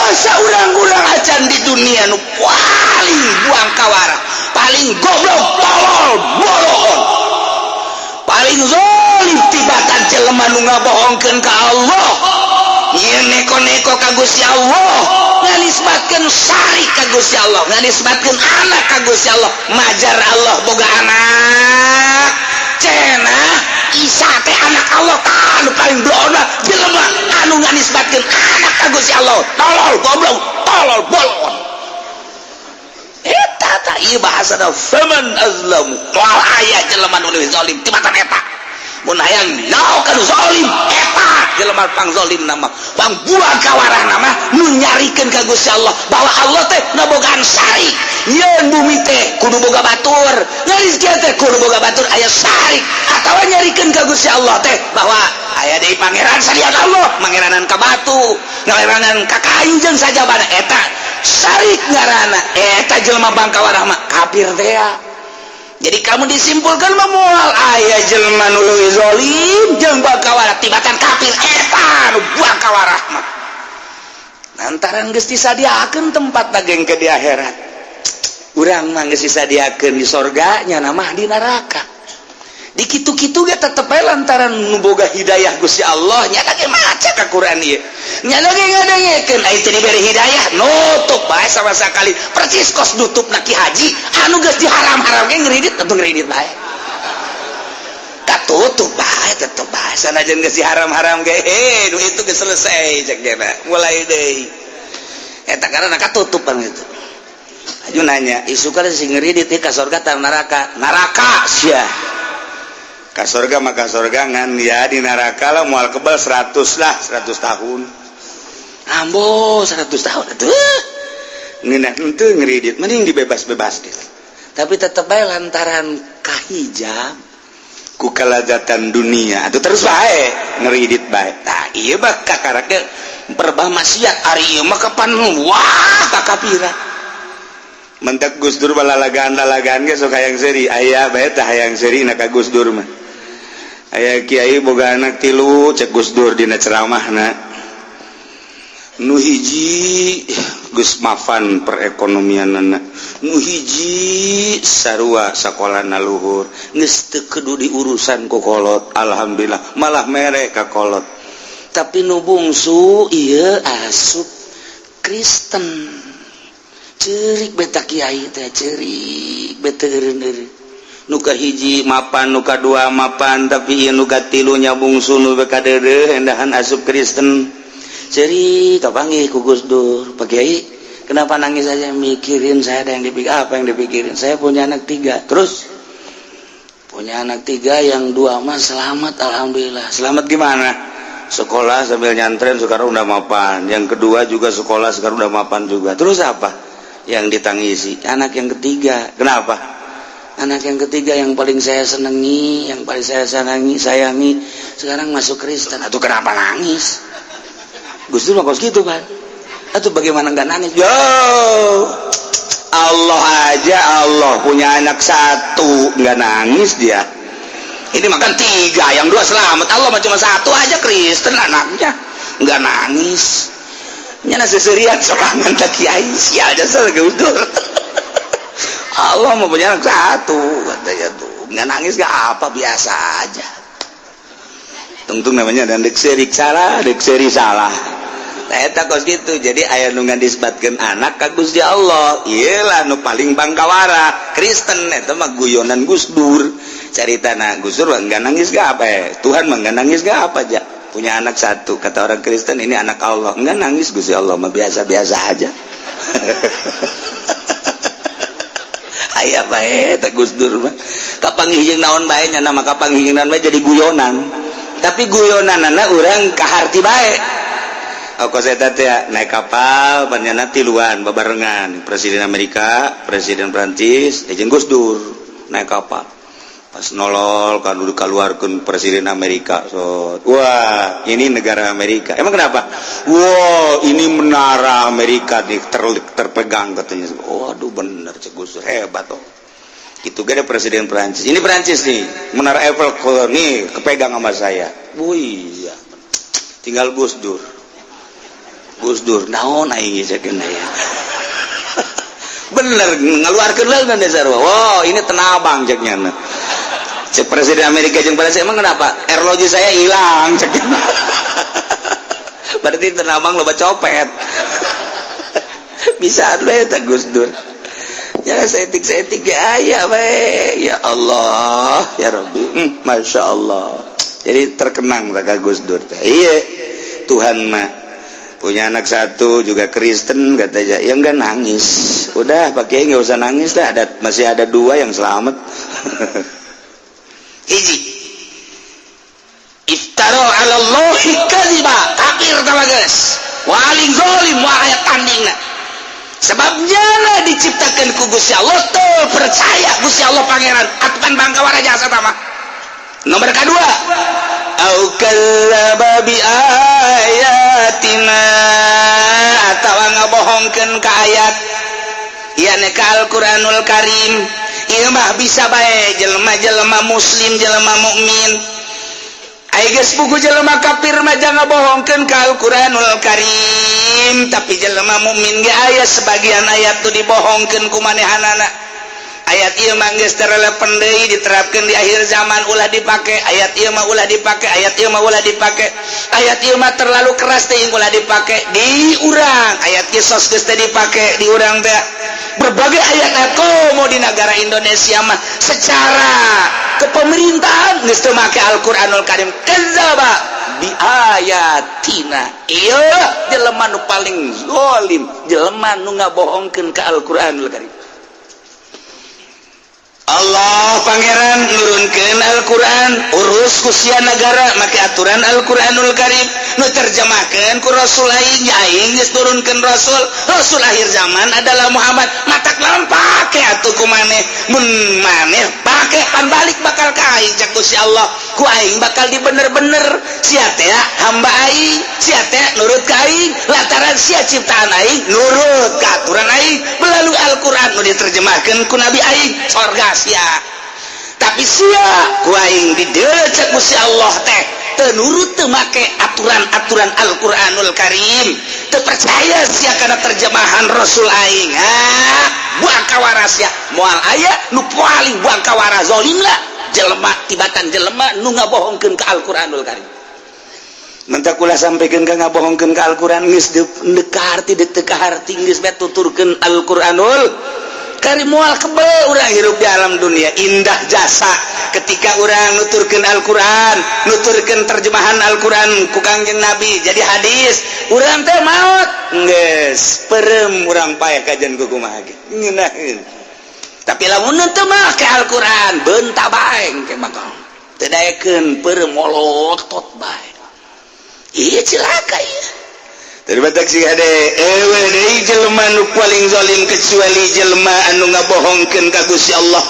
Speaker 1: Saurang-urang acan di dunia nu paling buang kawara, paling goblok, tolol, bolon, paling zalim tibatan jelema nu ngabohongkeun ka Allah, nyeun neko-neko ka Gusti Allah, nganisbatkeun syarik ka Gusti Allah, nganisbatkeun anak ka Gusti Allah, majar Allah boga anak, cenah Isa teh anak Allah anu paling blona jelema anu nganisbatkeun anak ka Gusti Allah, tolol, goblok, tolol, bolon. Eta tah ieu bahasana faman azlamu, moal aya jelema nu leuwih zalim tibatan eta. Mun hayang naon kana zalim eta jelema pang zalim nama pang buang kawarah nama nu nyarikeun ka Gusti Allah bahwa Allah teh nabogaan syarik. Yeun bumi teh kudu boga batur, ngarizki teh kudu boga batur aya syarik atawa nyarikeun ka Gusti Allah teh bahwa aya deui pangeran salian Allah, mangeranan ka batu, ngalerangan ka kayu jeung sajabana eta syarik ngaranna. Eta jelema bang kawarah mah kafir teh. Jadi kamu disimpulkan memual ayah jelma nu leuwih zalim jeung bang kawarah tibatan kafir eta nu buang kawarah mah. Lantaran geus disadiakeun tempat dageng ke di akhirat. Urang mah geus disadiakeun di sorga nya mah di neraka. Di kitu-kitu ge tetep bae lantaran nu boga hidayah Gusti Allah nya ge maca ka Quran ieu. Nya ge ngadengekeun aya teh diberi hidayah nutup bae sama sakali percis kos nutupna Ki Haji anu geus diharam-haram ge ngeuridit tentu ngeuridit bae. Katutup bae tetep bae sanajan geus diharam-haram ge nu itu geus selesai cek gana mulai deui. Eta karana katutupan itu. Aju nanya isu kada sing ngeuridit ka surga ta neraka? Neraka sia. Ka surga maka surga ngan ya di neraka lah moal kebal 100 tahun. Ambo 100 tahun atuh. Ngeunah henteu ngeuridit mending dibebas-bebas gitu. Tapi tetep bae lantaran kahijab ku kalazatan dunia atuh terus bae ngeuridit bae. Tah ieu mah kakarake perbah maksiat ari ieu mah kapan wah kakapiran. Mentak Gus Dur balalagaan ge sok hayang seuri aya bae tah hayang seuri na ka Gus Dur mah. Aya kiai boga anak 3 cek Gus Dur dina ceramahna. Nu hiji geus mafan perekonomianna. Nu hiji sarua sakolana luhur. Geus teu kudu diurusan ku kolot, alhamdulillah malah mere ka kolot. Tapi nu bungsu ieu asup Kristen. Ceurik beta kiai teh ceurik beta eureun. Nuka hiji mapan, nuka 2 mapan, tapi ieu nuka 3 nya bungsu nu bekadeureuh endahan asup Kristen. Ceri kapanggih ku Gus Dur, Pak Kiai, kenapa nangis saja mikirin saya ada yang dipikir apa yang dipikirin? Saya punya anak 3, terus punya anak 3 yang 2 mah selamat alhamdulillah. Selamat gimana? Sekolah sambil nyantren sekarang udah mapan. Yang kedua juga sekolah sekarang udah mapan juga. Terus apa? Yang ditangisi anak yang ketiga. Kenapa? Anak yang ketiga yang paling saya senangi, yang paling saya sayangi sekarang masuk Kristen. Atuh kenapa nangis? Gus Dur kos gitu kan? Atuh bagaimana nggak nangis? Yo, Allah aja Allah punya anak 1 nggak nangis dia. Ini makan 3, yang 2 selamat. Allah cuma 1 aja Kristen anaknya nggak nangis. Nyana seserian sorangan tak kiai sial jasa Gus Dur. Allah mau punya anak 1 katanya tuh nggak nangis nggak apa biasa aja. Tungtung namanya dan dek seri salah. Nah eta kos gitu jadi aya nu ngandisbatkeun anak ka Gusti Allah. Iyalah nu paling bangkawara Kristen eta mah guyonan Gus Dur. Caritana Gus Dur enggak nangis gak apa Tuhan mah enggak nangis gak apa aja. Punya anak 1 kata orang Kristen ini anak Allah. Enggak nangis Gusti Allah mah biasa-biasa aja. Aya bae eta Gus Dur mah. Kapanggih jeung naon bae nya nama kapanggihan mah jadi guyonan. Tapi guyonanana urang kaharti bae. Kos eta teh naik kapal panjana 3 babarengan Presiden Amerika, Presiden Prancis, jeung Gus Dur naik kapal.
Speaker 2: pas nolol kan udah keluarkan presiden Amerika. So, wah ini negara Amerika. Emang kenapa? Wah ini menara Amerika terpegang katanya. Waduh bener cek Gus Dur hebat tuh. Itu gak ada presiden Perancis. Ini Perancis nih, menara Eiffel nih kepegang sama saya. Wih ya. Tinggal Gus Dur. Gus Dur, naon aing cekeun ya. Bener ngaluarkeun leungeun dasar. Wow, ini tenabang ceknya. Cek presiden Amerika jeung Perancis emang kenapa? Airlogi saya hilang ceknya. Berarti tenabang loba copet. Bisa we eta Gus Dur. Ya setik-setik ya we. Ya Allah, ya Rabbi. Masya Allah. Jadi terkenang kata Gus Dur. Iya. Tuhan mah punya anak satu juga Kristen katanya ya enggak nangis udah pakai nggak usah nangis lah masih ada 2 yang selamat.
Speaker 1: Hiji iftaro ala Allahi kadziba kafir tama geus waling zalim wa ayat tandingna sebabnya lah diciptakan ku Gusti Allah teu percaya Gusti Allah pangeran atukan bangka warajasa tama. Nomor kedua au kadzdzaba bi ayatina atawa ngabohongkeun ka ayat ieu ka Al-Qur'anul Karim. Ieu mah bisa bae jelema-jelema muslim jelema mukmin aya geus buku jelema kafir mah jangan ngabohongkeun ka Al-Qur'anul Karim tapi jelema mukmin ge aya sebagian ayat tu dibohongkeun ku manehanana. Ayat ieu mah geus terelepen deui diterapkeun di akhir zaman ulah dipake ayat ieu mah ulah dipake ayat ieu mah ulah dipake ayat ieu mah terlalu keras teuing ulah dipake di urang ayat ieu sos geus teu dipake di urang teh berbagai ayat komo di negara Indonesia mah secara kepemerintahan geus teu make Al-Qur'anul Karim kadzdzaba bi ayatina ieu jelema nu paling zalim jelema nu ngabohongkeun ka Al-Qur'anul Karim. Allah pangeran nurunkeun Al-Quran urus ku sia negara make aturan Al-Quranul Karim nu terjemahkeun ku Rasul aing geus turunkeun Rasul akhir zaman adalah Muhammad matak lawan pake atuh ku maneh mun maneh pake pan balik bakal ka aing cak Gusti Allah ku aing bakal dibener-bener sia teh hamba aing sia teh nurut ka aing lantaran sia ciptaan aing nurut ka aturan aing melalui Al-Quran nu diterjemahkeun ku Nabi aing sorga sia tapi sia ku aing dideuleuh Gusti Allah teh teu nurut teu make aturan-aturan Al-Qur'anul Karim teu percaya sia kana terjemahan Rasul aing buang kawara sia moal aya nu paling buang kawara zalim lah jelema tibatan jelema nu ngabohongkeun ka Al-Qur'anul Karim. Mentak kula sampikeun ka ngabohongkeun ka Al-Qur'an geus teu ka harti teu ka harti geus bae tuturkeun Al-Qur'anul Karim moal kebel urang hirup di alam dunia indah jasa ketika urang nuturkeun Al-Qur'an nuturkeun terjemahan Al-Qur'an ku Kangjeng Nabi jadi hadis urang teh maot geus peureum urang paeh kajian ku kumaha ge ngeunaheun tapi lamun teu make Al-Qur'an beunta bae engke bakal teu daekeun peureum molotot bae ieu cilaka ieu. Dari batak sih ada, dari jelema nu paling zalim kecuali jelema anu ngabohongkeun ka Gusti Allah,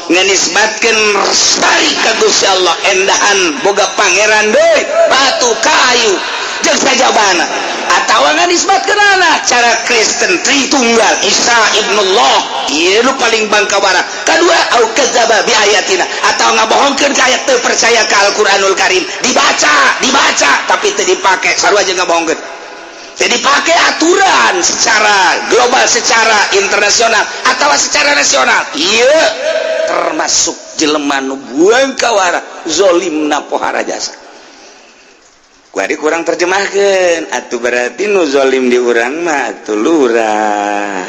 Speaker 1: nganisbatkeun sari ka Gusti Allah, endahan boga pangeran deui, batu kayu, jeung sajabana, atawa nganisbatkeun anak cara Kristen Tritunggal Isa ibnullah, ieu nu paling bangkawara. Kadua au kadzdzaba bi ayatina, atawa ngabohongkeun ka ayat teu percaya ka Al-Qur'anul Karim, dibaca tapi teu dipake, sarua jeung ngabohongkeun. Jadi pakai aturan secara global, secara internasional atau secara nasional. Iya, termasuk jelema nu buang kawara, zalimna pohara jasa. Kuari kurang terjemahkeun, atuh berarti nu zalim di urang mah atuh lurah.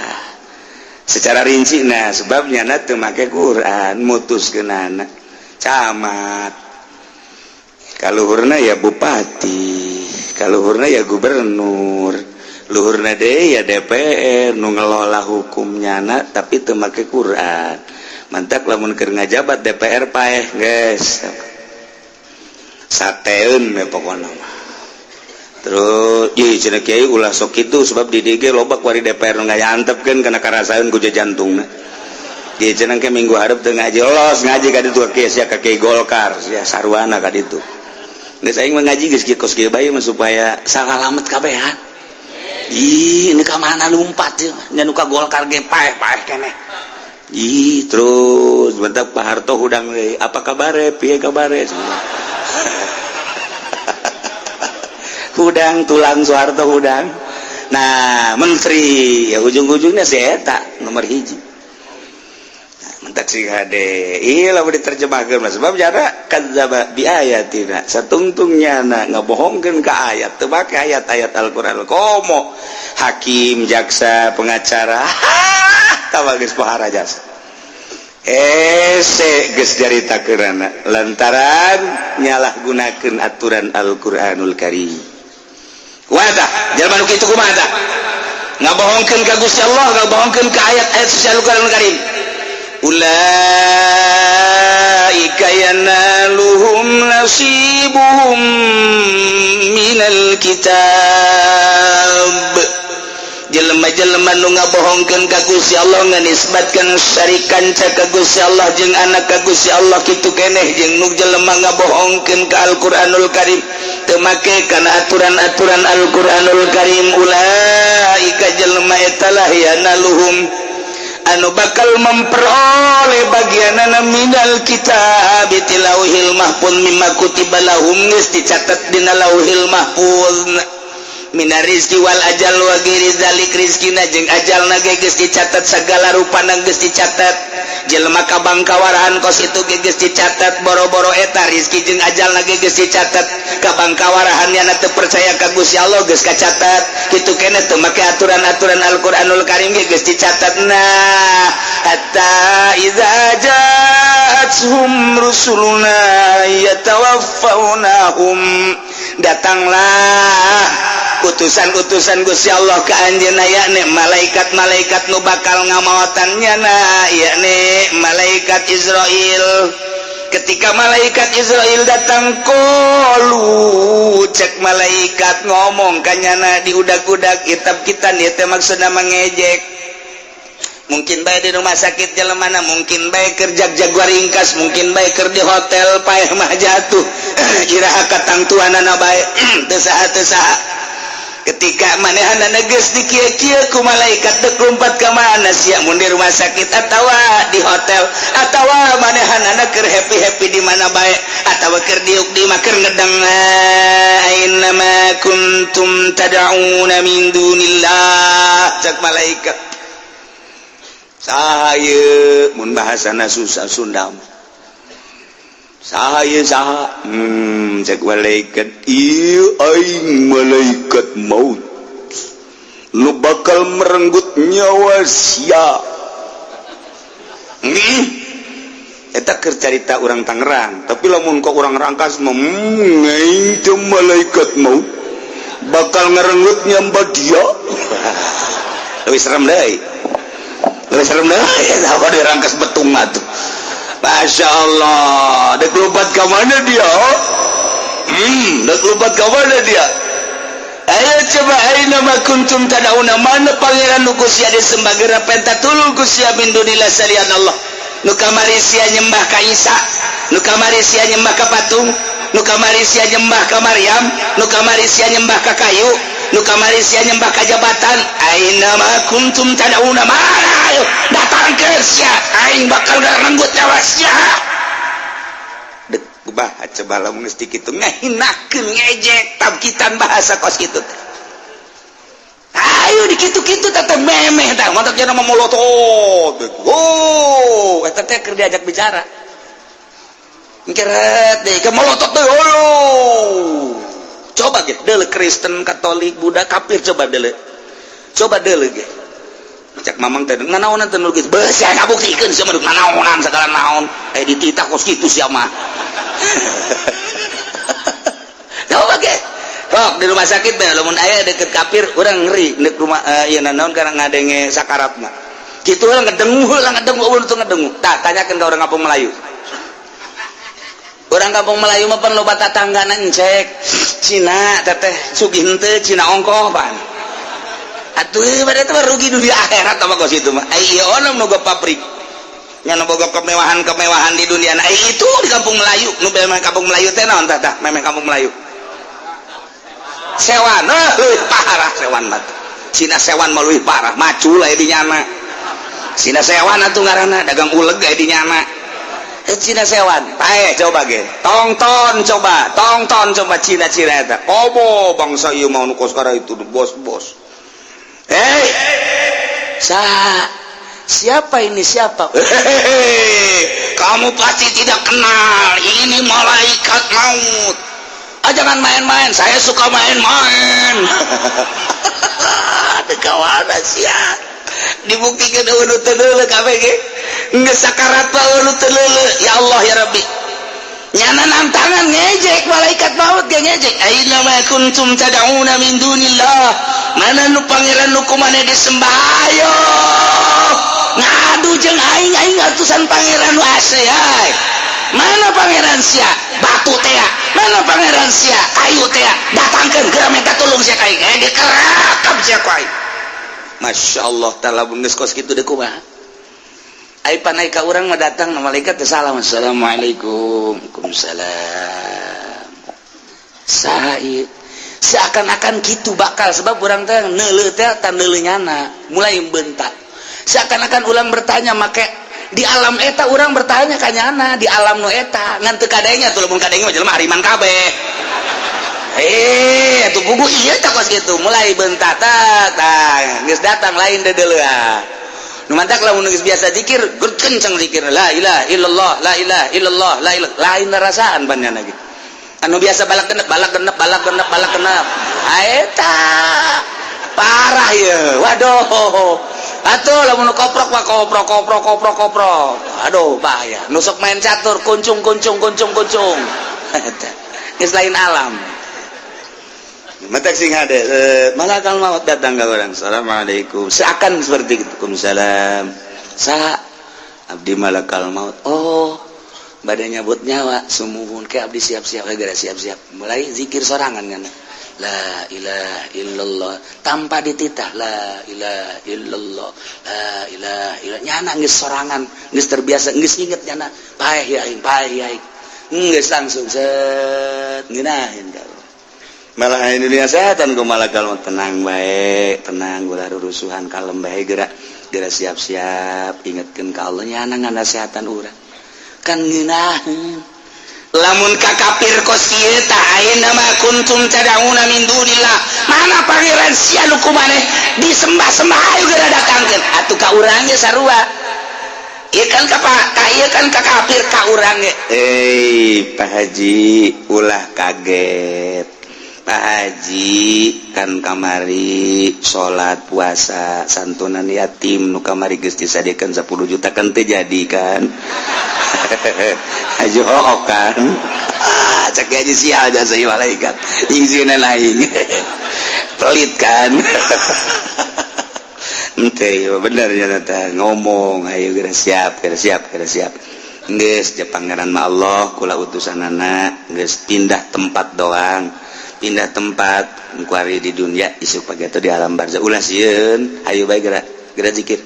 Speaker 1: Secara rinci nah sebabnya na teu make Quran, mutuskeunana camat. Kaluhurna ya bupati. Kaluhurna ya gubernur, luhurna deui ya DPR nu ngelola hukumnya tapi teu make Quran. Mantak lamun keur ngajabat DPR paeh geus. Sateun we pokona mah. Terus ieu cenah kiai ulah sok kitu sebab di dieu ge loba kuari DPR nu ngayantepkeun kana karasaeun ku jantungna.
Speaker 2: Dia cenang ke minggu harap teu ngaji los ngaji ka ditu ke sia ka Golkar sia sarwana ka ditu. Geus aing mengaji geus kieu kos kieu bae supaya salalamet kabehan. Ih, ini ka mana lumpat ya? Nya nu ka Golkar ge paeh-paeh keneh. Ih, terus bentak Pak Harto hudang deui. Apa kabare? Piye kabare? Hudang tulang Soeharto hudang. Nah, menteri ya ujung-ujungnya si eta nomor 1. Mentak sih kade, iya lah boleh terjemahkan mas. Sebab cara kadzaba bi ayatina, satungtungnya na ngebohongkeun ka ayat, teu make ayat-ayat Al-Qur'an. Komo hakim, jaksa, pengacara, tawa geus pahara jasa. Geus jaritakeurana lantaran nyalahgunakeun aturan Al-Qur'anul Karim. Kumaha jalma nu kitu kumaha tah? Ngabohongkeun ka Gusti Allah, ngabohongkeun ka ayat-ayat Al-Qur'anul Karim. Ulaika yanaluhum nasibuhum minal kitab. Jelema-jelema nu ngabohongkeun ka Gusti Allah nganisbatkeun syarikan ka Gusti Allah jeung anak ka Gusti Allah kitu keneh jeung nu jelema ngabohongkeun ka Al-Qur'anul Karim teu make kana aturan-aturan Al-Qur'anul Karim. Ulaika jelema eta lah yanaluhum anu bakal memperoleh bagianana minal kitab tilauhil mahfuz mimma kutiba lahum geus dicatat dina lauhil mahfuz minar rizki wal ajal wa ghairi zalik rizkina jeung ajalna ge geus dicatat sagala rupana geus dicatat jelema kabangkawarahan kos itu ge geus dicatat boro-boro eta rizki jeung ajalna ge geus dicatat kabangkawarahan yana teu percaya ka Gusti Allah geus kacatat kitu keneh teu make aturan-aturan Al-Qur'anul Karim ge geus dicatat. Nah hatta idza ja'atuhum rusuluna yatawaffawnahum datanglah utusan-utusan Gusti Allah ka anjeunna yakni malaikat-malaikat nu bakal ngamaotannya na yakni malaikat Israil. Ketika malaikat Israil datang qalu cek malaikat ngomong kanyana diudag-udag kitab kita ieu teh maksudna mangejek. Mungkin bae di rumah sakit jelemana, mungkin bae keur jag-jaguar ringkas, mungkin bae keur di hotel paeh mah jatuh. Iraha katang tuanana bae teu saha. Ketika manehanana geus dikieu-kieu ku malaikat teu lompat ka mana sia mun di rumah sakit atawa di hotel atawa manehanana keur happy-happy di mana bae atawa keur diuk di mah keur ngedeng aina ma kuntum tad'una min dunillah cak malaikat sahaya mun bahasana susah Sunda sahaya saha cek malaikat ieu aing malaikat maut nu bakal merenggut nyawa sia eta keur carita urang Tangerang tapi lamun kok urang Rangkas mah aing teh malaikat maut bakal ngarenggut nyawa dia leuwih serem deui apa di Rangkas betung atuh. Masya Allah, dek lompat ke mana dia? Dek lompat ke mana dia? Ayo coba aina ma kuntum tad'una mana pangeran nu Gusti disembah geura pentatulul Gusti min dunillah salian Allah. Nu kamari sia nyembah ka Isa, nu kamari sia nyembah ka patung, nu kamari sia nyembah ka Maryam, nu kamari sia nyembah ka kayu, nu kamari sia nyembah ka jabatan. Aina ma kuntum tad'una mana? Ayo datang ke sia aing bakal ngarenggut nyawa sia. Dek bah coba lamun geus kitu ngahinakeun ngejek tabkitan bahasa kos kitu teh. Ayo di kitu-kitu teteh memeh tah mantap cenah mamolotot. Oh, eta teh keur diajak bicara. Ngkeret deui ke molotot deui. Coba ge deuleu Kristen, Katolik, Buddha, kafir coba deuleu. Coba deuleu ge. Cak mamang teh nanaonan teh nulis beus aya ngabuktikeun sia mah nanaonan sagala naon dititah kos kitu sia mah. Coba ge. Sok di rumah sakit mah lamun aya deket kafir urang ngeri di rumah ieu naon kana ngadenge sakaratna. Kitu urang ngedengu ulun teu ngedengu. Tah tanyakeun ka urang kampung Melayu. Urang kampung Melayu mah pan loba tatanggana encek. Cina teteh sugih henteu Cina ongkoh pan. Atuh berarti mah rugi dunia akhirat apa kos itu mah. Ai ieu onom nu pabrik.
Speaker 1: nyana boga kemewahan di dunia. Nah itu di kampung Melayu, nu kampung Melayu teh naon tah memang kampung Melayu. Sewan, leuwih parah sewan mah. Cina sewan mah leuwih parah, macul aya di nyana. Cina sewan atuh ngaranna dagang uleg aya di nyana. Cina sewan, pae coba ge. Tonton coba Cina-Cina eta. Komo bangsa ieu mah nu koskara itu bos-bos. Hei. Siapa ini siapa? Kamu pasti tidak kenal. Ini malaikat maut. Jangan main-main. Saya suka main-main. Ada kawan sia. Dibuktikan unu teu kabeh ge. Geus sakarat unu teu. Ya Allah ya Rabbi. Nyana nantangan ngejek malaikat maut ge ngejek. Aina ma kuntum tad'una min dunillah. Mana nu pangeran nu kumaneh disembah ayo. Ngadu jeung aing atusan pangeran nu ase ay. Mana pangeran sia? Batu teh. Mana pangeran sia? Kayu teh. Datangkeun geura minta tulung sia ka aing. Dikerakap sia ka aing. Masyaallah taala mun geus kos kitu deuk kumaha? Ai panai ka urang mah datang malaikat teh salam. Assalamualaikum. Waalaikumsalam. Said seakan-akan gitu bakal sebab urang teh neuleuh teh tan neuleuh nyana mulai bentak. Seakan-akan ulang bertanya make di alam eta urang bertanya ka nyana di alam nu eta ngan teu kadenge tuh mun kadenge mah jelema hariman kabeh. Atuh bugu ieu tah kos kitu mulai bentak tak geus datang lain deuleuh. Nu mantak lamun geus biasa zikir gur kenceng zikir la ilaha illallah la ilaha illallah la ilaha lain rasaan banana gitu. Anu biasa balak genep eta parah ya. Waduh atuh lamun koprok mah koprok aduh bahaya nusuk main catur kuncung geus lain alam. Matak sing hade malakal maut datang ka urang. Assalamualaikum. Seakan seperti itu. Waalaikumsalam. Sa abdi malakal maut. Oh bade nyabut nyawa sumuhun ke abdi siap-siap gara siap-siap mulai zikir sorangan kan la ilaha illallah tanpa dititah la ilaha illallah la ilaha illallah nyana geus sorangan geus terbiasa geus inget nyana paeh ya aing geus langsung set ngeunaheun ka malah dunia setan ku malakal tenang bae tenang ulah rurusuhan kalem bae geura siap-siap ingetkeun ka Allah nyana nganasehatan urang kan ngeunaheun lamun ka kafir kos ieu tah ayeuna mah kuntum tad'una min dunillah mana pangeran sia nu kumaneh disembah-sembah ayo geura datangkeun atuh ka urang ge sarua ieu kan ka kafir ka urang ge Pak Haji ulah kaget Pak Haji kan kamari salat puasa santunan yatim nu kamari geus disadiekeun 10 juta kan teu jadi kan ajo kan cek aja sial jasa malaikat ingsiuna lain pelit kan ente bener ya teh ngomong ayo geura siap geus jeung pangeran mah Allah kula utusanana geus pindah tempat doang pindah tempat kuari di dunia isuk pagi atau di alam barzah ulah sieun ayo bae geura zikir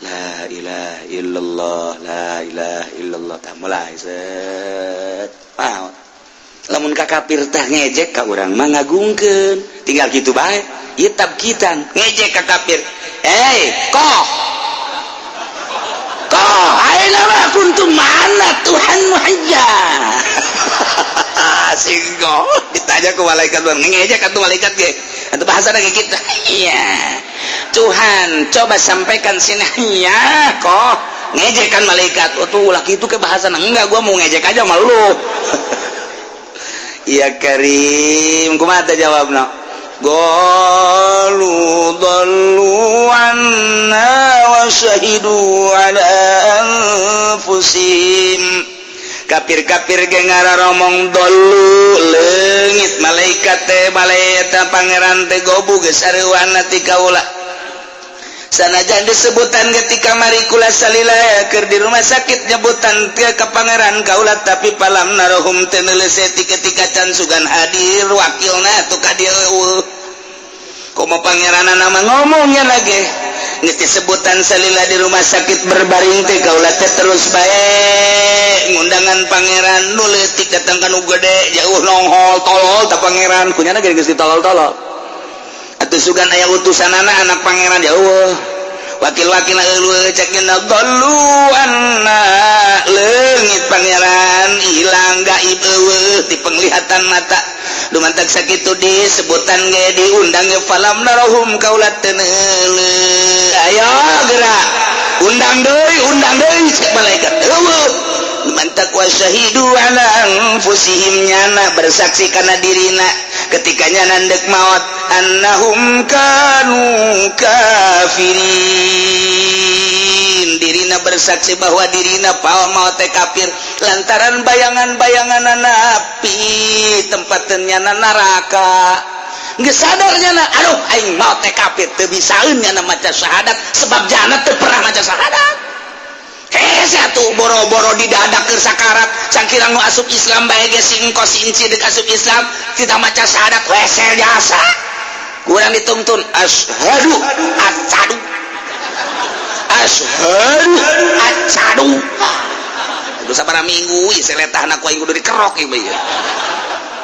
Speaker 1: la ilaha illallah la ilaha illallah tah mulai set paut lamun ka kafir tah ngejek ka urang mah ngagungkeun tinggal kitu bae ieu tabkitan ngejek ka kafir koh ayeuna mah kuntum mana Tuhan muhajja singgo ditanya ke malaikat ngejek atuh malaikat ge atuh bahasana ge kitu iya Tuhan coba sampaikan sini ya kok ngejek kan malaikat tuh ulah kitu ke bahasana enggak gua mau ngejek aja sama lu iya Karim kumaha teh jawabna qalu dallu anna wa syahidu ala anfusihim kafir-kafir ge ngararomong dolu leungit malaikat teh malaeta pangeran teh gobu geus sareuwana ti kaula sanajan disebutan ketika mari kula salila keur di rumah sakit nyebutan teu ka pangeran kaula tapi palam narohum teu neuleuseut ketika can sugan hadir wakilna atuh ka dieu komo pangeranana mah ngomongnya lagi geus disebutan salila di rumah sakit berbaring teh kaula teh terus bae ngundangan pangeran nu leutik datang ka nu gede jauh nonghol tolol ta pangeran kunyana geus ditolol-tolol atuh sugan aya utusanana anak pangeran jauh wakil-wakil eueuh cek dina gallu anna leungit pangeran ilang gaib eueuh di penglihatan mata dumantak sakitu disebutan ge diundang ge falam narahum kaulat teu neuleuh ayo gerak undang deui cek malaikat eueuh dumantak wasyahidu ala anfusihim nyana bersaksi kana dirina ketika nyana dek maot annahum kanu kafirin dirina bersaksi bahwa dirina pawa maot teh kafir lantaran bayangan-bayangan api tempat nyana neraka geus sadar nyana aduh aing maot teh kafir teu bisaeun nyana maca syahadat sebab jana teu pernah maca syahadat hese atuh boro-boro didadak keur sakarat cangkirang nu asup Islam bae ge singko sinci deuk asup Islam tidak maca syahadat hese jasa kurang dituntun asyhadu acadu aduh sabaraha minggu ieu seletahna ku aing kudu dikerok ieu bae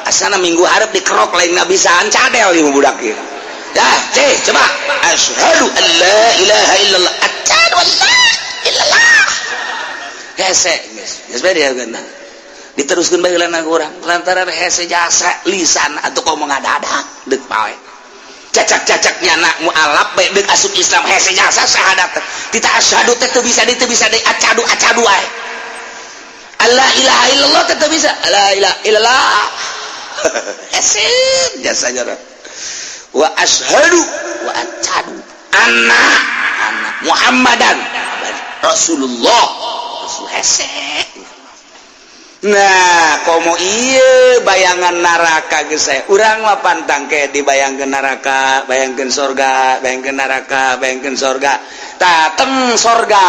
Speaker 1: asana minggu hareup dikerok lain ngabisaan cadel ieu budak ieu dah ceh coba asyhadu an la ilaha illallah acadu an la illallah hese geus bade ageuna diteruskeun bae heulana urang lantaran hese jasa lisan atuh komo ngadadak deuk pae cacak-cacaknya anak mualaf bae deuk asup Islam hese jasa syahadat kita asyhadu teh teu bisa deui acadu ae alla ilaha illallah teh teu bisa la ilaha illallah hese jasanya wa asyhadu wa acadu anna Muhammadan Rasulullah hese nah komo ieu bayangan neraka geus saya urang mah pantang ke dibayangkeun neraka bayangkeun sorga bayangkeun neraka bayangkeun sorga tateng sorga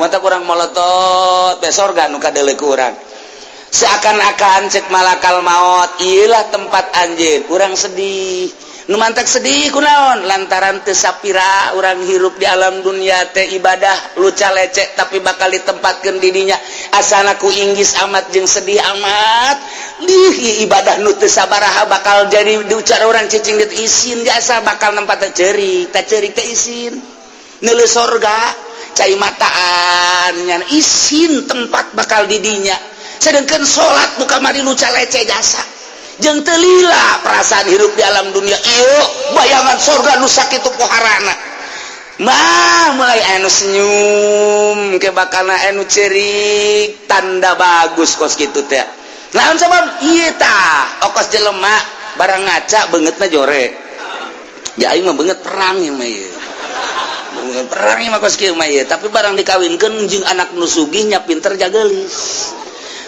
Speaker 1: mata urang molotot teh sorga nu kadeuleuk urang seakan-akan cek malakal maut ieulah tempat anjeun urang sedih nu mantak sedih kunaon lantaran teu sapira urang hirup di alam dunia teh ibadah luca lecek tapi bakal ditempatkeun di dinya asana ku inggis amat jeung sedih amat lih ibadah nu teu sabaraha bakal jadi diucar urang cicing dit isin jasa bakal nempat teh ceurik teh isin neuleuh sorga cai mataan nya isin tempat bakal di dinya sedengkeun salat buka mari luca lecek jasa jeung teu lila perasaan hirup di alam dunia ieu bayangan sorga nu sakitu poharana mah mulai anu senyum ke bakalna anu ceurik tanda bagus kos kitu teh naon sabab ieu tah okos jelema barang ngaca beungeutna jore ya aing mah beungeut perang ieu mah ieu beungeut perang ieu mah kos kieu mah ieu tapi barang dikawinkeun jeung anak nu sugih nya pinter jageulis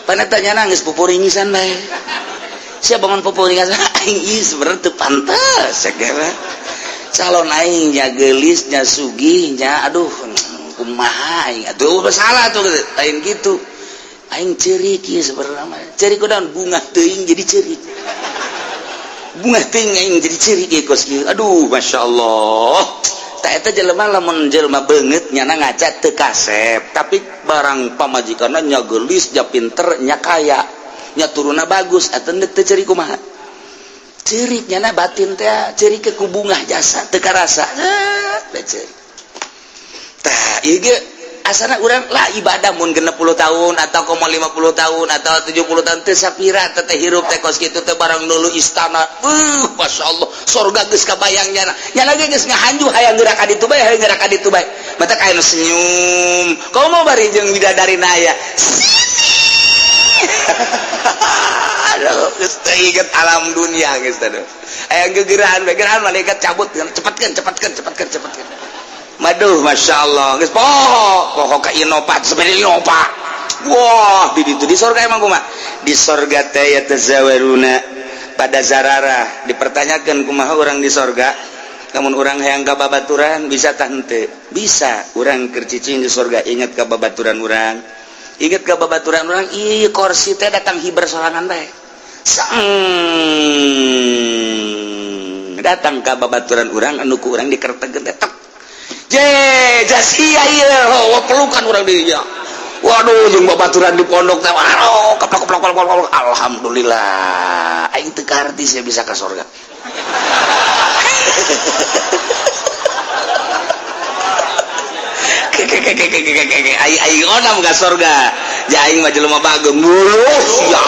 Speaker 1: panetanya nangis pupuringisan bae sia bangun pupuringan aing ieu sebenarnya teu pantes segera calon aing nya geulis nya sugih nya aduh kumaha aing atuh salah tuh aing gitu aing ceurik ieu sebenarnya mah ceurik kunaon bunga teuing jadi ceurik bunga teuing aing jadi ceurik ieu kos kieu aduh masyaallah tah eta jelema lamun jelema beungeut nyana ngaca teu kasep tapi barang pamajikanna nya geulis nya pinter nya kaya nya turuna bagus atuh teu ceurik kumaha ceurik nyana batin teh ceurik ke ku bungah jasa teu karasa teh ceurik tah ieu ge asana urang lah ibadah mun 60 tahun atau 50 tahun atau 70 tahun teu sapira teh hirup teh kos kitu teh barang nulu istana masyaallah surga geus kabayang nyana ge geus ngahanju hayang geura ka ditu bae hayang geura ka ditu bae mata kaena senyum komo bari jeung widadarina aya aduh geus teu inget alam dunia geus teh aya geugeuran malaikat cabut cepatkeun maduh masyaallah geus poho ka inopat sebenarnya inopat wah di ditu di surga emang kumaha di surga teh ya tazawaruna pada zararah dipertanyakeun kumaha urang di surga lamun urang hayang ka babaturan bisa tah henteu bisa urang keur cicing di surga inget ka babaturan urang inget ke babaturan orang ieu kursi teh datang hiber sorangan bae datang ke babaturan orang anu ku urang dikertegeun teh tek Jasia ieu pelukan urang dinya. Waduh jeung babaturan di pondok teh keplok alhamdulillah aing teu karti sia bisa ka surga. Aing onam ka surga. Ya aing mah jelema bagem mulus ya.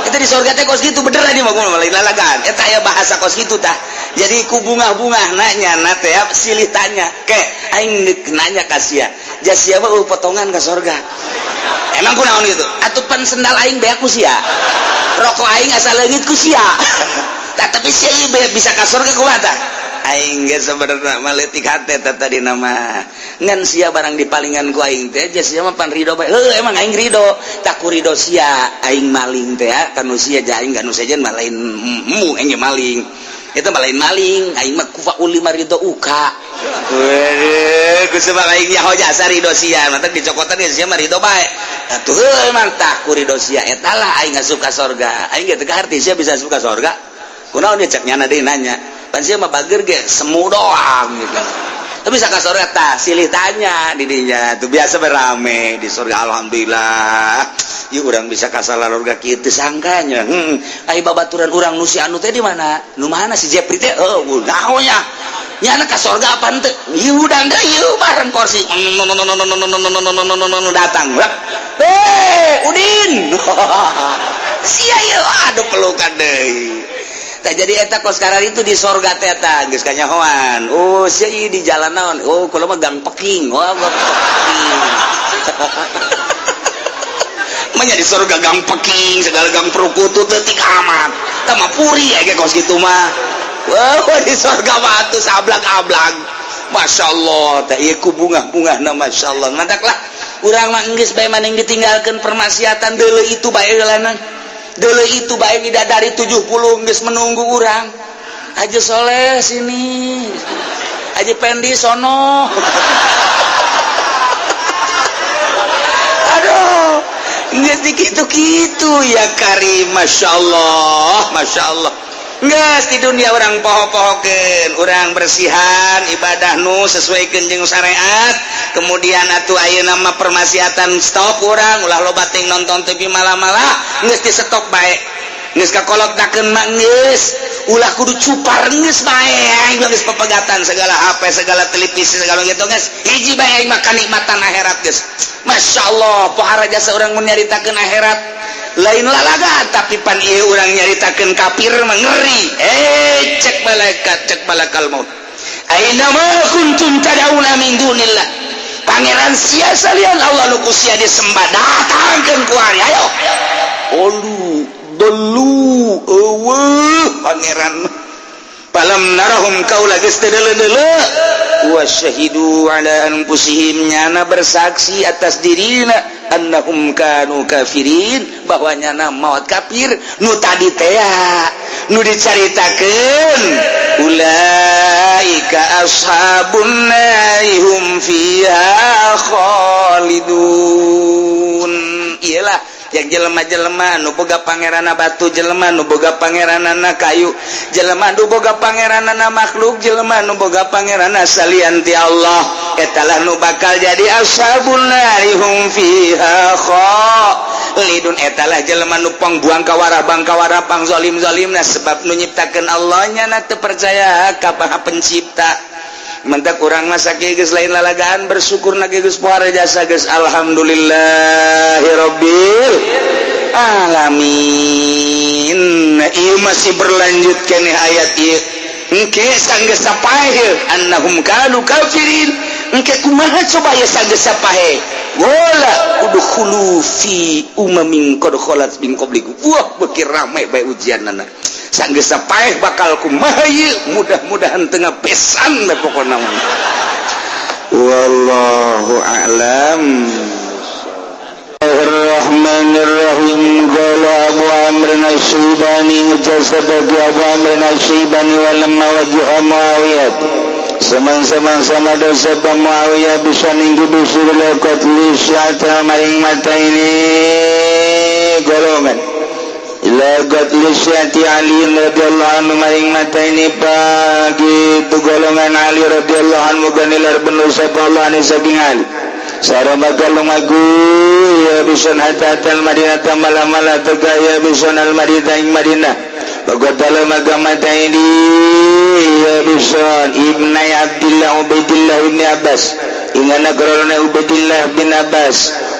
Speaker 1: Kita di surga teh kos kitu bener di mah lain lalagan. Eta aya bahasa kos kitu tah. Jadi ku bunga-bunga nanya na teh silih tanya. Ke aing nanya ka sia. Jasia mah potongan ka surga. Emang kunaon gitu? Atupan sendal aing beak ku sia. Rokok aing asal leungit ku sia. Tapi sia bisa ka surga kumaha tah? Aing ge sabenerna mah leutik hate tadi nama ngan sia barang dipalingan ku aing teh aja sia mah pan ridho bae. Emang aing ridho tak ku ridho sia aing maling teh kanu sia ja aing kanu sajen mah lain aing maling. Eta mah lain maling aing mah kufaul lima ridho uka. Weuh kusebab aing nyaho jasa ridho sia mah teh dicokotan ge sia mah ridho bae. Atuh emang tak ku ridho sia eta lah aing asup ka surga. Aing ge teu ngarti sia bisa asup ka surga. Kunaon dia cek nyana deui nanya. Pan sia mah bager ge semu doang gitu. Tapi bisa ka surga tah silih tanya di dinya tuh biasa berame di surga alhamdulillah. Ieu urang bisa ka salarurga kitu sangkanya. Ai babaturan urang nu si anu teh di mana? Nu mana si Jepri teh? Naonnya? Nyana ka surga apaan teh? Ieu udang deui ieu bareng kursi. Datang. Udin. Sia ieu aduh pelukan deui. Tak jadi eta kos karar itu di sorga teh eta geus kanyahoan. Oh sia ieu di jalan naon? Oh kula mah gang peking. Oh gang peking. Manya di sorga gang peking segala gang perukutu teutik amat. Tah mah puri aya kos kitu mah. Wah di sorga mah atuh sablag-ablag. Masyaallah teh ieu ku bunga-bungana masyaallah. Ngadaklah urang mah geus bae maning ditinggalkeun permaksiatan deuleu itu bae heulanan. Dulu itu baik bidadari 70 geus menunggu urang. Haji Soleh sini. Haji Pendi sono. Aduh, geus dikitu-kitu ya Karim, masyaallah, masyaallah. Geus di dunia orang poho-pohokeun, urang bersihan ibadah nu sesuaikeun jeung syariat. Kemudian atuh ayeuna mah permaksiatan stop urang ulah loba ting nonton TV malam-malam geus di stop bae. Geus kakolotdakeun mah geus ulah kudu cupar geus bae aing geus pepegatan segala HP segala televisi segala gitu geus hiji bae aing mah kanikmatan akhirat geus. Masyaallah pohara jasa urang mun nyaritakeun akhirat lain lalaga tapi pan ieu urang nyaritakeun kafir mah ngeri. Cek malakal maut. Aina ma kuntum tad'una min dunillah. Pangeran sia salian Allah nu sia disembah datangkeun ku ari ayo. Dulu pangeran palam narahum kaula geus teu deuleu wa syahidu ala anfusihim nyana bersaksi atas dirina annahum kanu kafirin bahwa nyana maut kafir nu tadi teh nu dicaritakeun ulaika ashabun narihum fiha khalidun. Iyalah yang jelema-jelema nu boga pangeranna batu, jelema nu boga pangeranna kayu, jelema nu boga pangeranna makhluk, jelema nu boga pangeranna salian ti Allah etalah nu bakal jadi ashabun narihum fiha khalidun. Etalah jelema nu pangbuang kawarah pang zalim-zalimna sebab nu nyiptakeun Allah nya teu percaya ka pencipta. Mentak urang mah sakieu geus lain lalagaan bersyukur na geus pohara jasa geus alhamdulillahirabbil alamin. Ieu masih berlanjut keneh ayat ieu. Engke sanggeus sapahe annahum kanu kafirin. Engke kumaha coba ya sanggeus sapahe? Wala udkhulu fi umamin qad khalat min qablikum. Wah beuki rame bae ujianna. Sanggeus sapaeh bakal kumaha ieu mudah-mudahan teu ngapesan bae pokona mah. Wallahu a'lam. Bismillahirrahmanirrahim. Qala Abu Amr Nasyibani jasabati Abu Amr Nasyibani wa lamma wajha Muawiyah. Sama-sama dosa Muawiyah bisa ninggu busur lekot li syata maring mata ini golongan
Speaker 2: ilagat lisyati Ali radhiyallahu anhu maring mata ini pagi tu golongan Ali radhiyallahu anhu ganilar bener sapa Allah ni saking Ali sarana lumagu ya bisan hatal Madinah tamala tegaya bisan al Madinah ing Madinah bagotala magamata ini ya bisan ibnu Abdullah Ubaidillah bin Abbas ingana karana Ubaidillah bin Abbas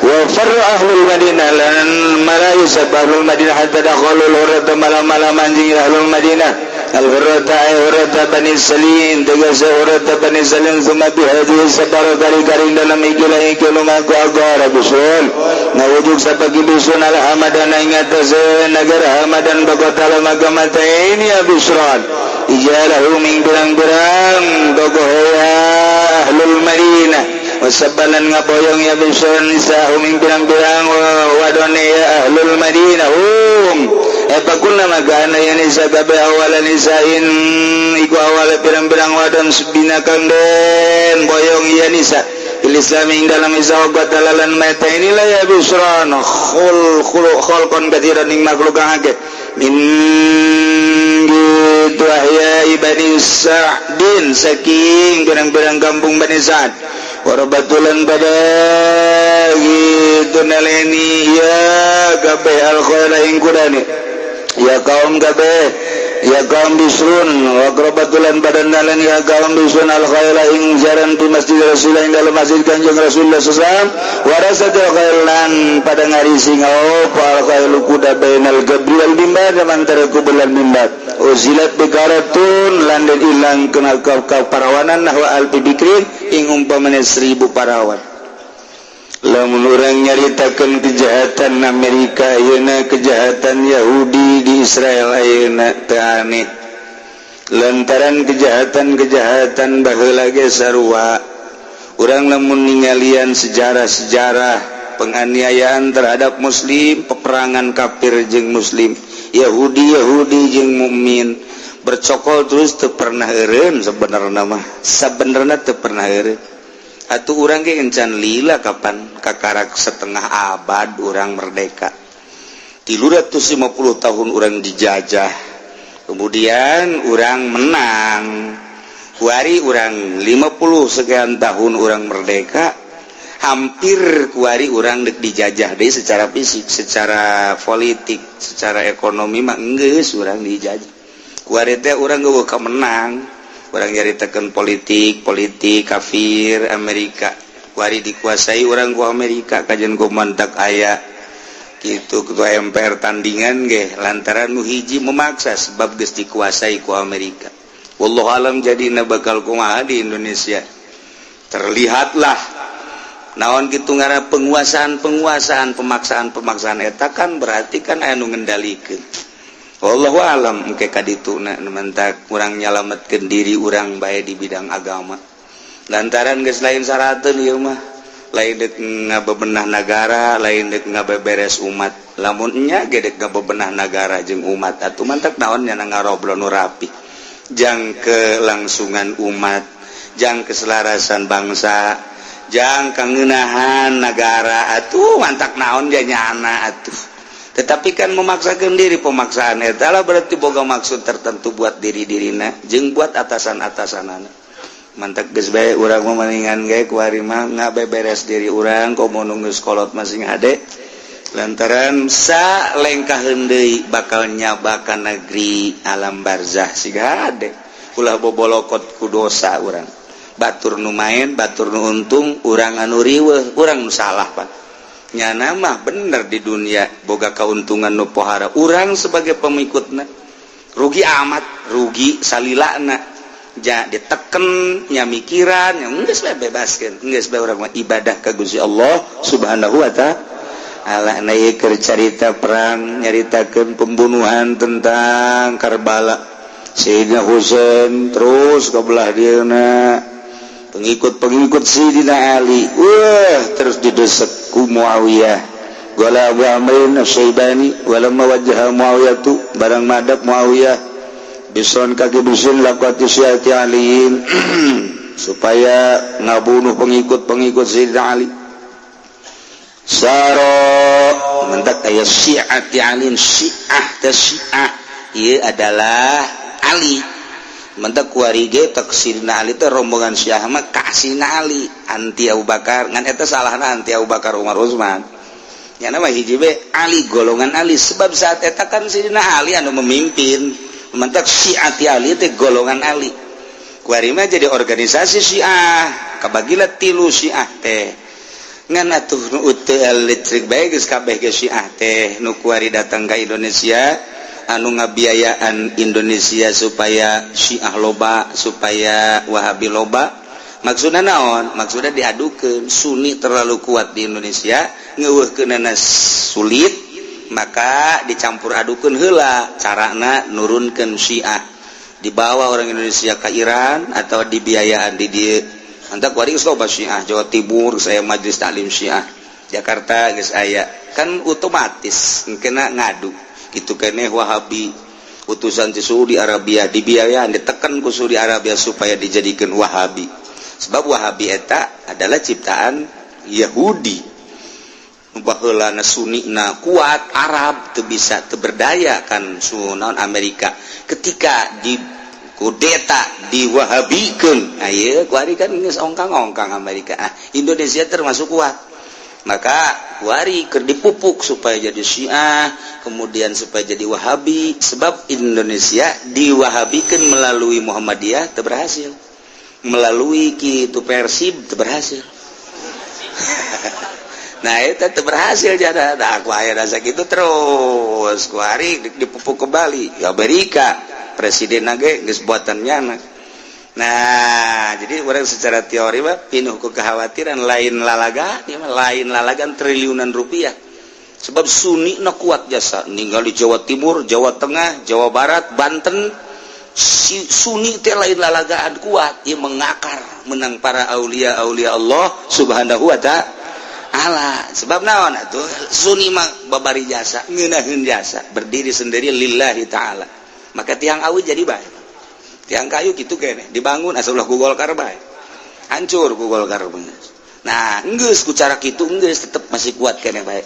Speaker 2: wa farahul Madinah lan marayu sabarul Madinah hatta dakhalul hurata malam anjing ahlul Madinah al-hurata ay hurata Bani Salim tegasa hurata Bani Salim summa bihadhi sabar kari-kari dalam ikilah lumaku agara bisun nawujud sabagi bisun al-hamadan ingatas negara hamadan bagotala magamata ini ya bisran ijalahu min birang-birang tokohya ahlul Madinah wasabalan ngaboyong ya bisun nisahum min birang-birang wadone ya ahlul Madinah pakulna magana ya nisa gabe awalan nisain iku awal pirang-pirang wadon binakan den boyong ya nisa Islami dalam isawab dalalan mata inilah ya bisran khulqan katiran ing makhluk agak min gitu ahya ibani Sa'din saking pirang-pirang kampung Bani Sa'd warabatulan pada gitu naleni ya gabe al-khaira ing kudani ya kaum gabe ya kaum bisrun wa qarabatulan badannalan ya kaum bisrun al khaira ing jaran di masjid Rasulullah ing dalam masjid Kanjeng Rasulullah sallallahu alaihi wasallam warasatul khailan pada ngarising al khailu kuda bainal gabri wal mimbar antara kubulan mimbar uzilat bikaratun lan den ilang kenal ka parawanan nahwa al bikrin ing umpamane 1000 parawan lamun urang nyaritakeun kejahatan Amerika ayeuna kejahatan Yahudi di Israel ayeuna teu aneh lantaran kejahatan baheula ge sarua urang lamun ningalian sejarah penganiayaan terhadap muslim peperangan kafir jeung muslim Yahudi jeung mukmin bercokol terus teu pernah eureun sabenerna teu pernah eureun atuh urang ge encan lila kapan kakarak setengah abad urang merdeka 350 tahun urang dijajah kemudian urang menang kuari urang 50 sekian tahun urang merdeka hampir kuari urang dek dijajah deui secara fisik secara politik secara ekonomi mah geus urang dijajah kuari teh urang geus menang orang nyaritakeun politik kafir Amerika kuari dikuasai orang ku Amerika kajian ku mantak aya kitu ketua MPR tandingan ge lantaran nu hiji memaksa sebab geus dikuasai ku Amerika wallahu alam jadina bakal kumaha di Indonesia terlihatlah naon kitu ngaranna penguasaan pemaksaan eta kan berarti kan aya nu ngendalikeun wallahu alam engke kadituna mentak urang nyalametkeun diri urang bae di bidang agama lantaran geus lain sarateun ieu mah lain dek ngabebenah negara lain dek ngabeberes umat lamun nya ge dek ngabebenah negara jeung umat atuh mantak naon nya ngaroblon nu rapi jang kelangsungan umat jang keselarasan bangsa jang kangeunahan negara atuh mantak naon nya nyana atuh tetapi kan memaksakan diri pemaksaan eta lah berarti boga maksud tertentu buat diri-dirina jeung buat atasan-atasanana mantak geus bae urang mah maningan ge kuari mah ngabeberes diri urang komo nu geus kolot masing ade lantaran salengkaheun deui bakal nyaba ka negeri alam barzah siga ade ulah bobolokot ku dosa urang batur nu main batur nu untung urang anu riweuh urang nu salah Pak nyana mah bener di dunia boga kauntungan nu pohara urang sebagai pengikutna rugi amat rugi salilana ja diteken nya mikiran nya geus bae bebaskeun geus bae urang mah ibadah ka Gusti Allah Subhanahu wa taala na keur carita perang nyaritakeun pembunuhan tentang Karbala Sayyidina Husain terus ka belah dieuna pengikut Sayyidina Ali terus didesek ku Muawiyah wala Abu Amrin Asy-Syaibani wala mawajjah Muawiyah tu barang madap Muawiyah bison kaki bisin lakuati syati aliin supaya ngabunuh pengikut Sayyidina Ali saro
Speaker 1: mentak aya Syi'ati alin Syiah teh Syiah ieu adalah Ali mentak kuari ge taksirna Ali teh rombongan Syiah mah kasihna Ali anti Abu Bakar ngan eta salahna anti Abu Bakar Umar Utsman nya nama hiji be Ali golongan Ali sebab saat eta kan Sidina Ali anu memimpin mentak Syi'ati Ali teh golongan Ali kuari mah jadi organisasi Syiah kabagilah tilu Syiah teh ngan atuh nu uteuh elektrik bae geus kabeh ge Syiah teh nu kuari datang ka Indonesia anu ngabiayaan Indonesia supaya Syiah loba supaya Wahabi loba maksudna naon maksudna diadukeun Sunni terlalu kuat di Indonesia ngeuweuhkeunana sulit maka dicampur adukeun heula carana nurunkeun Syiah dibawa orang Indonesia ke Iran atau dibiayaan di dieu anta kuari geus loba Syiah Jawa Timur saya majelis taklim Syiah Jakarta geus aya kan otomatis kena ngadu kitu keneh Wahabi utusan ti Saudi Arabia dibiayaan ditekan ku Saudi Arabia supaya dijadikan Wahabi sebab Wahabi eta adalah ciptaan Yahudi baheulana Sunnina kuat Arab teu bisa teu berdaya kan sunaon Amerika ketika di kudeta diwahabikeun aya kuari kan geus ongkang-ongkang Amerika Indonesia termasuk kuat maka kuari keur dipupuk supaya jadi Syiah kemudian supaya jadi Wahabi sebab Indonesia diwahabikeun melalui Muhammadiyah teu berhasil melalui kitu Persib teu berhasil nah itu teu berhasil jada aku aya rasa kitu terus kuari dipupuk kembali Amerika presiden ge geus buatannya nah jadi orang secara teori mah pinuh ku kekhawatiran lain lalagan triliunan rupiah sebab Sunni na kuat jasa ninggal di Jawa Timur Jawa Tengah Jawa Barat Banten si Sunni teh lain lalagaan kuat ieu mengakar menang para aulia Allah subhanahu wa ta'ala sebab naon atuh Sunni mah babari jasa ngeunaheun jasa berdiri sendiri lillahi ta'ala maka tiang awi jadi baik tiang kayu gitu kene dibangun asal ku Golkar bae hancur ku Golkar beungeus nah geus ku cara kitu geus tetep masih kuat kene bae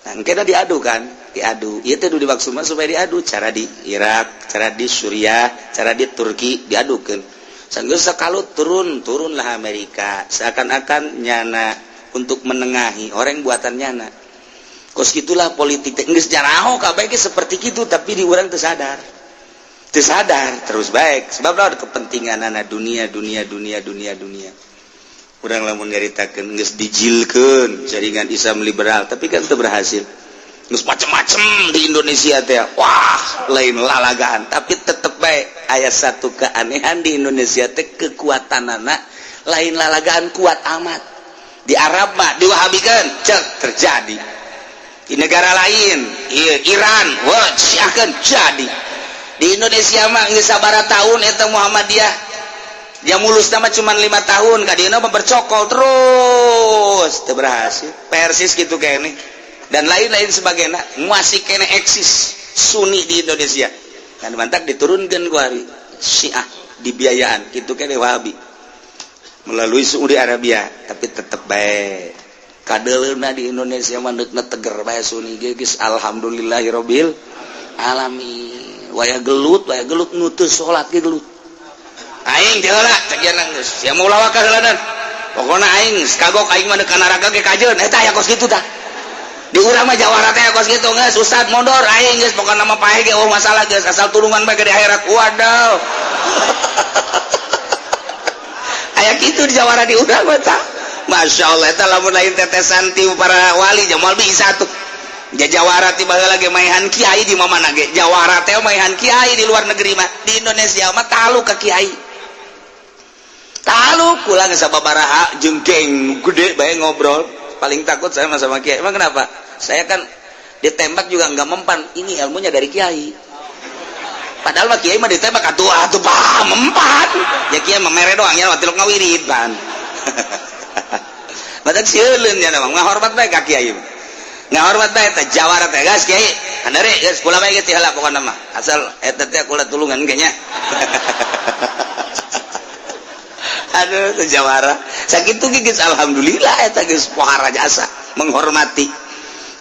Speaker 1: nah kena diadu kan diadu ieu teh dimaksud supaya diadu cara di Irak cara di Suriah cara di Turki diadukeun sanggeus sakalut turunlah Amerika seakan-akan nyana untuk menengahi orang buatan nyana kos gitulah politik teh geus jaraho kabeh ge seperti kitu tapi di urang teu sadar terus baik sebab ada kepentingan anak dunia urang lamun nyaritakeun geus dijilkeun jaringan Islam liberal tapi kan teu berhasil geus macem-macem di Indonesia teh wah lain lalagaan tapi tetep bae aya satu keanehan di Indonesia teh kekuatanana lain lalagaan kuat amat di Arab mah diwahabikeun cek terjadi di negara lain Iran wah siakeun jadi di Indonesia mah geus sabaraha tahun eta Muhammadiyah dia mulus nama cuma 5 tahun ka dieuna mah bercokol terus teu berhasil persis kitu kene dan lain-lain sebagainya masih kene eksis Sunni di Indonesia kan mantak diturunkeun ku ari Syiah dibiayaan kitu kene Wahabi melalui Saudi Arabia tapi tetep bae kadeleuna di Indonesia mah neukna teger bae Sunni geus alhamdulillahirabbil alamin waya gelut nutus salat ge gelut aing teh heula cek yana geus sia mau lawak ka heulanan pokona aing kagok aing mah ka neraka ge kajeun eta aya kos kitu tah di urang mah jawara teh kos kitu geus ustad mondor aing geus pokona mah paeh ge masalah geus asal tulungan bae ke di akhirat wadaw aya kitu di jawara di urang mah tah masyaallah eta lamun lain tetesan ti para wali jamal bisa tuh jawara tiba lagi maihan kiai di mana ge jawara teh maihan kiai di luar negeri mah di Indonesia mah talu ka kiai talu kula geus sababaraha jengkeng gede bae ngobrol paling takut saya sama kiai emang kenapa saya kan ditembak juga enggak mempan ini ilmunya dari kiai padahal mah kiai mah ditembak atuh paham mempan ya kiai mah mere doang nya tiluk ngawirid pan badak sieulun nya mah ngahormat bae ka kiai ngahormat bae teh jawara teh geus kiai handere geus kula bae teh heula pokona mah asal eta teh kula tulungan ge nya aduh teh jawara sakitu ge geus alhamdulillah eta geus pohara jasa menghormati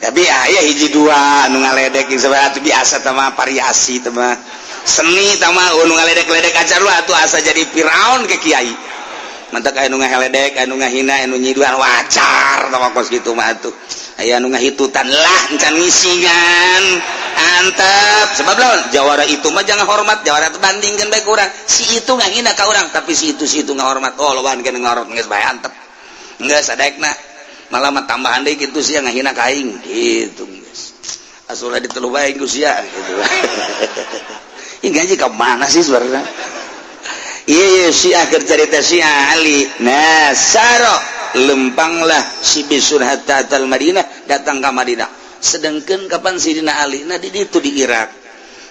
Speaker 2: tapi aya hiji dua anu ngaledek sebenarnya biasa tama variasi tama seni tama anu ngaledek-ledek acar lah atuh asa jadi Firaun ke kiai mantak anu ngaledek anu ngahina anu nyiduan wacar tama kos kitu mah atuh aya anu ngahitutan lah encan ngisingan antep sebab lawan jawara itu mah jangan hormat jawara teh bandingkeun bae urang si itu ngahina ka urang tapi si itu ngahormat oh loban kena ngahormat geus bae antep geus sadaekna malah mah tambahan deui kitu sia ngahina ka aing kitu geus asula ditelu bae ku sia gitu ih gaji ka mana sih sebenarnya iya si akhir cerita si Ali nah saro lempanglah si bisun hatta al Madinah datang ke Madinah sedangkan kapan Sidina Ali nah di itu di Irak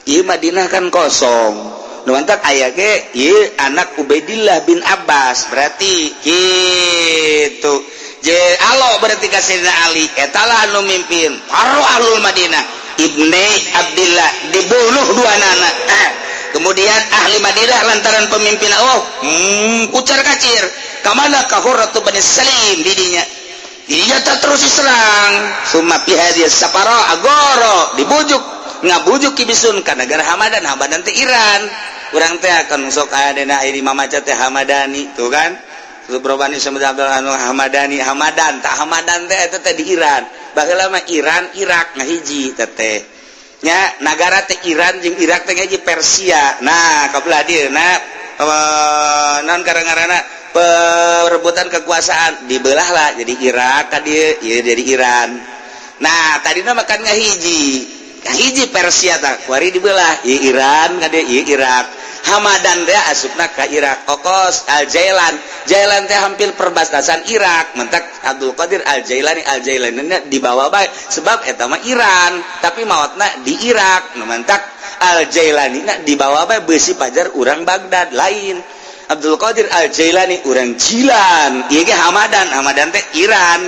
Speaker 2: ieu Madinah kan kosong nu mantak aya ge ieu anak Ubaidillah bin Abbas berarti kitu je alo berarti ka Sidina Ali eta lah anu mimpin para ahlul Madinah Ibni Abdillah dibunuh dua anak kemudian ahli Madinah lantaran pemimpin Allah kucar kacir kamana ka Hurratu Bani Salim didinya tak terus diserang summa pihadi sapara agoro dibujuk ngabujuk kibisun ka negara Hamadan teh Iran urang teh akan sok aya dina iri mamaca teh Hamadani tuh kan Subrobani sama anu Hamadan teh eta teh di Iran baheula mah Iran Irak ngahiji teh nya negara teh Iran jeung Irak teh ngahiji Persia nah kabelah dieu naon ngaranna perebutan kekuasaan dibelah lah jadi Irak tadi ya jadi Iran nah tadi nama kan ngahiji Persia tak kuari dibelah ya Iran kade ya Irak Hamadan teh asupna ka Irak okos Al-Jailan teh hampir perbatasan Irak mentak Abdul Qadir Al-Jailani dibawa bae sebab eta mah Iran tapi maotna di Irak mentak Al-Jailani dibawa bae beusi pajar urang Baghdad lain Abdul Qadir Al-Jailani urang Jilan ieu ge Hamadan teh Iran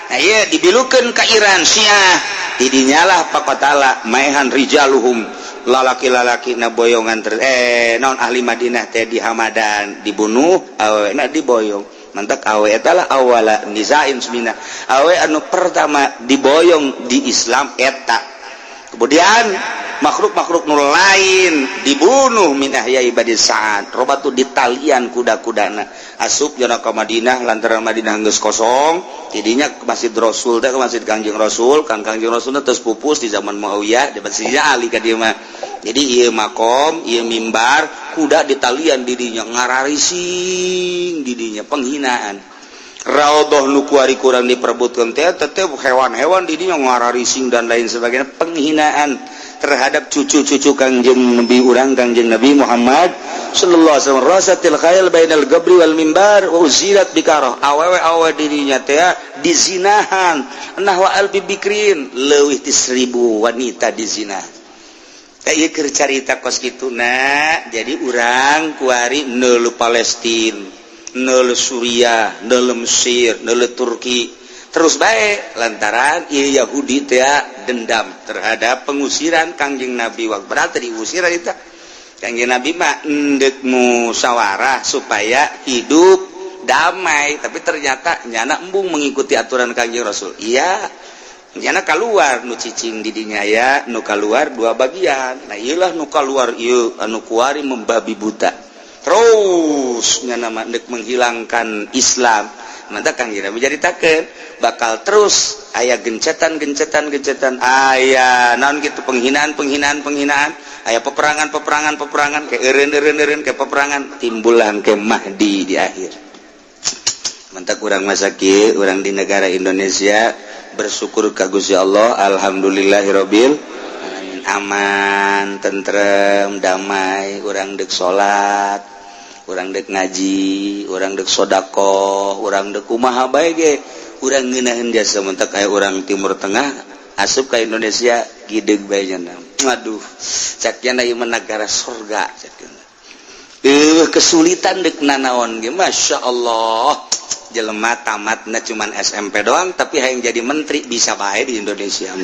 Speaker 2: nah ieu dibilukeun ka Iran Syiah didinyalah pakotala maehan rijaluhum lalaki-lalaki na boyongan naon ahli Madinah teh di Hamadan dibunuh awena diboyong mantak awe eta lah awala nizain semina awe anu pertama diboyong di Islam eta kemudian makhluk-makhluk nur lain dibunuh min ahyai badi Sa'ad robatu ditalian kuda-kudana asup jana ka Madinah lantaran Madinah geus kosong jadinya ke Masjid Rasul teh ke Masjid Kangjeng Rasul Kangjeng Rasul teh terus pupus di zaman Muawiyah di Masjidnya Ali ka dieu mah jadi ieu makom ieu mimbar kuda ditalian didinya ngararising didinya penghinaan raudhah nu kuari kurang diperebutkeun teh hewan-hewan didinya ngararising dan lain sebagainya penghinaan terhadap cucu-cucu Kangjeng Nabi urang Kangjeng Nabi Muhammad sallallahu alaihi wasallam rasatil khayal bainal gabri wal mimbar wa uzilat bikarah awewe dirinya teh dizinahan nahwa albi bikrin leuwih ti 1000 wanita dizina teh ieu keur carita kos kituna jadi urang kuari neuleuh Palestina neuleuh Suriah neuleuh Mesir neuleuh Turki terus baik lantaran ieu Yahudi teh dendam terhadap pengusiran Kangjeng Nabi waktu berarti diusir eta Kangjeng Nabi mah endek musyawarah supaya hidup damai tapi ternyata nyana embung mengikuti aturan Kangjeng Rasul iya nyana keluar nu cicing didinya ya nu keluar dua bagian nah ieulah nu keluar ieu anu kuari membabi buta terus nyana mah endek menghilangkan Islam mantap Kangjeng Nabi jaritakeun bakal terus aya gencetan aya naon gitu penghinaan aya peperangan ke eureun ke peperangan timbulan ke Mahdi di akhir mantap urang masa kieu urang di negara Indonesia bersyukur ka Gusti Allah alhamdulillahirabbil alamin aman tentrem damai urang deuk salat urang dek ngaji urang dek sodako urang dek kumaha bae ge urang ngeunaheun jasa mentak aya urang Timur Tengah asup ka Indonesia gideg bae cenah aduh cakna ieu negara surga cakna kesulitan dek nanaon ge masyaallah jelema tamatna cuman SMP doang tapi hayang jadi menteri bisa bae di Indonesia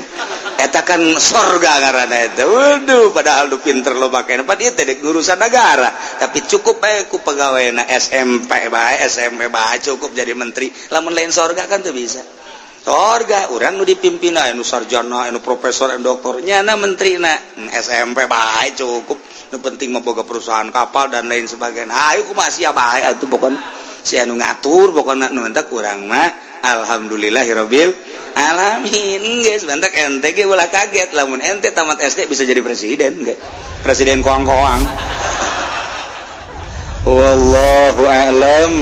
Speaker 2: eta kan surga ngaranna eta waduh padahal lu pinter lo bakena pad ieu teh urusan negara tapi cukup bae ku pegawena SMP bae SMP bae cukup jadi menteri lamun lain surga kan teu bisa torga orang nu dipimpin anu sarjana anu profesor anu doktor nyana menteri SMP baik cukup nu penting memboga perusahaan kapal dan lain sebagainya ayo kumaha sia bae atuh pokona si anu ngatur pokona nu entek urang mah alhamdulillahirabbil alamin geus bentak ente ge ulah kaget lamun ente tamat SD bisa jadi presiden ge presiden koang-koang wallahu a'lam.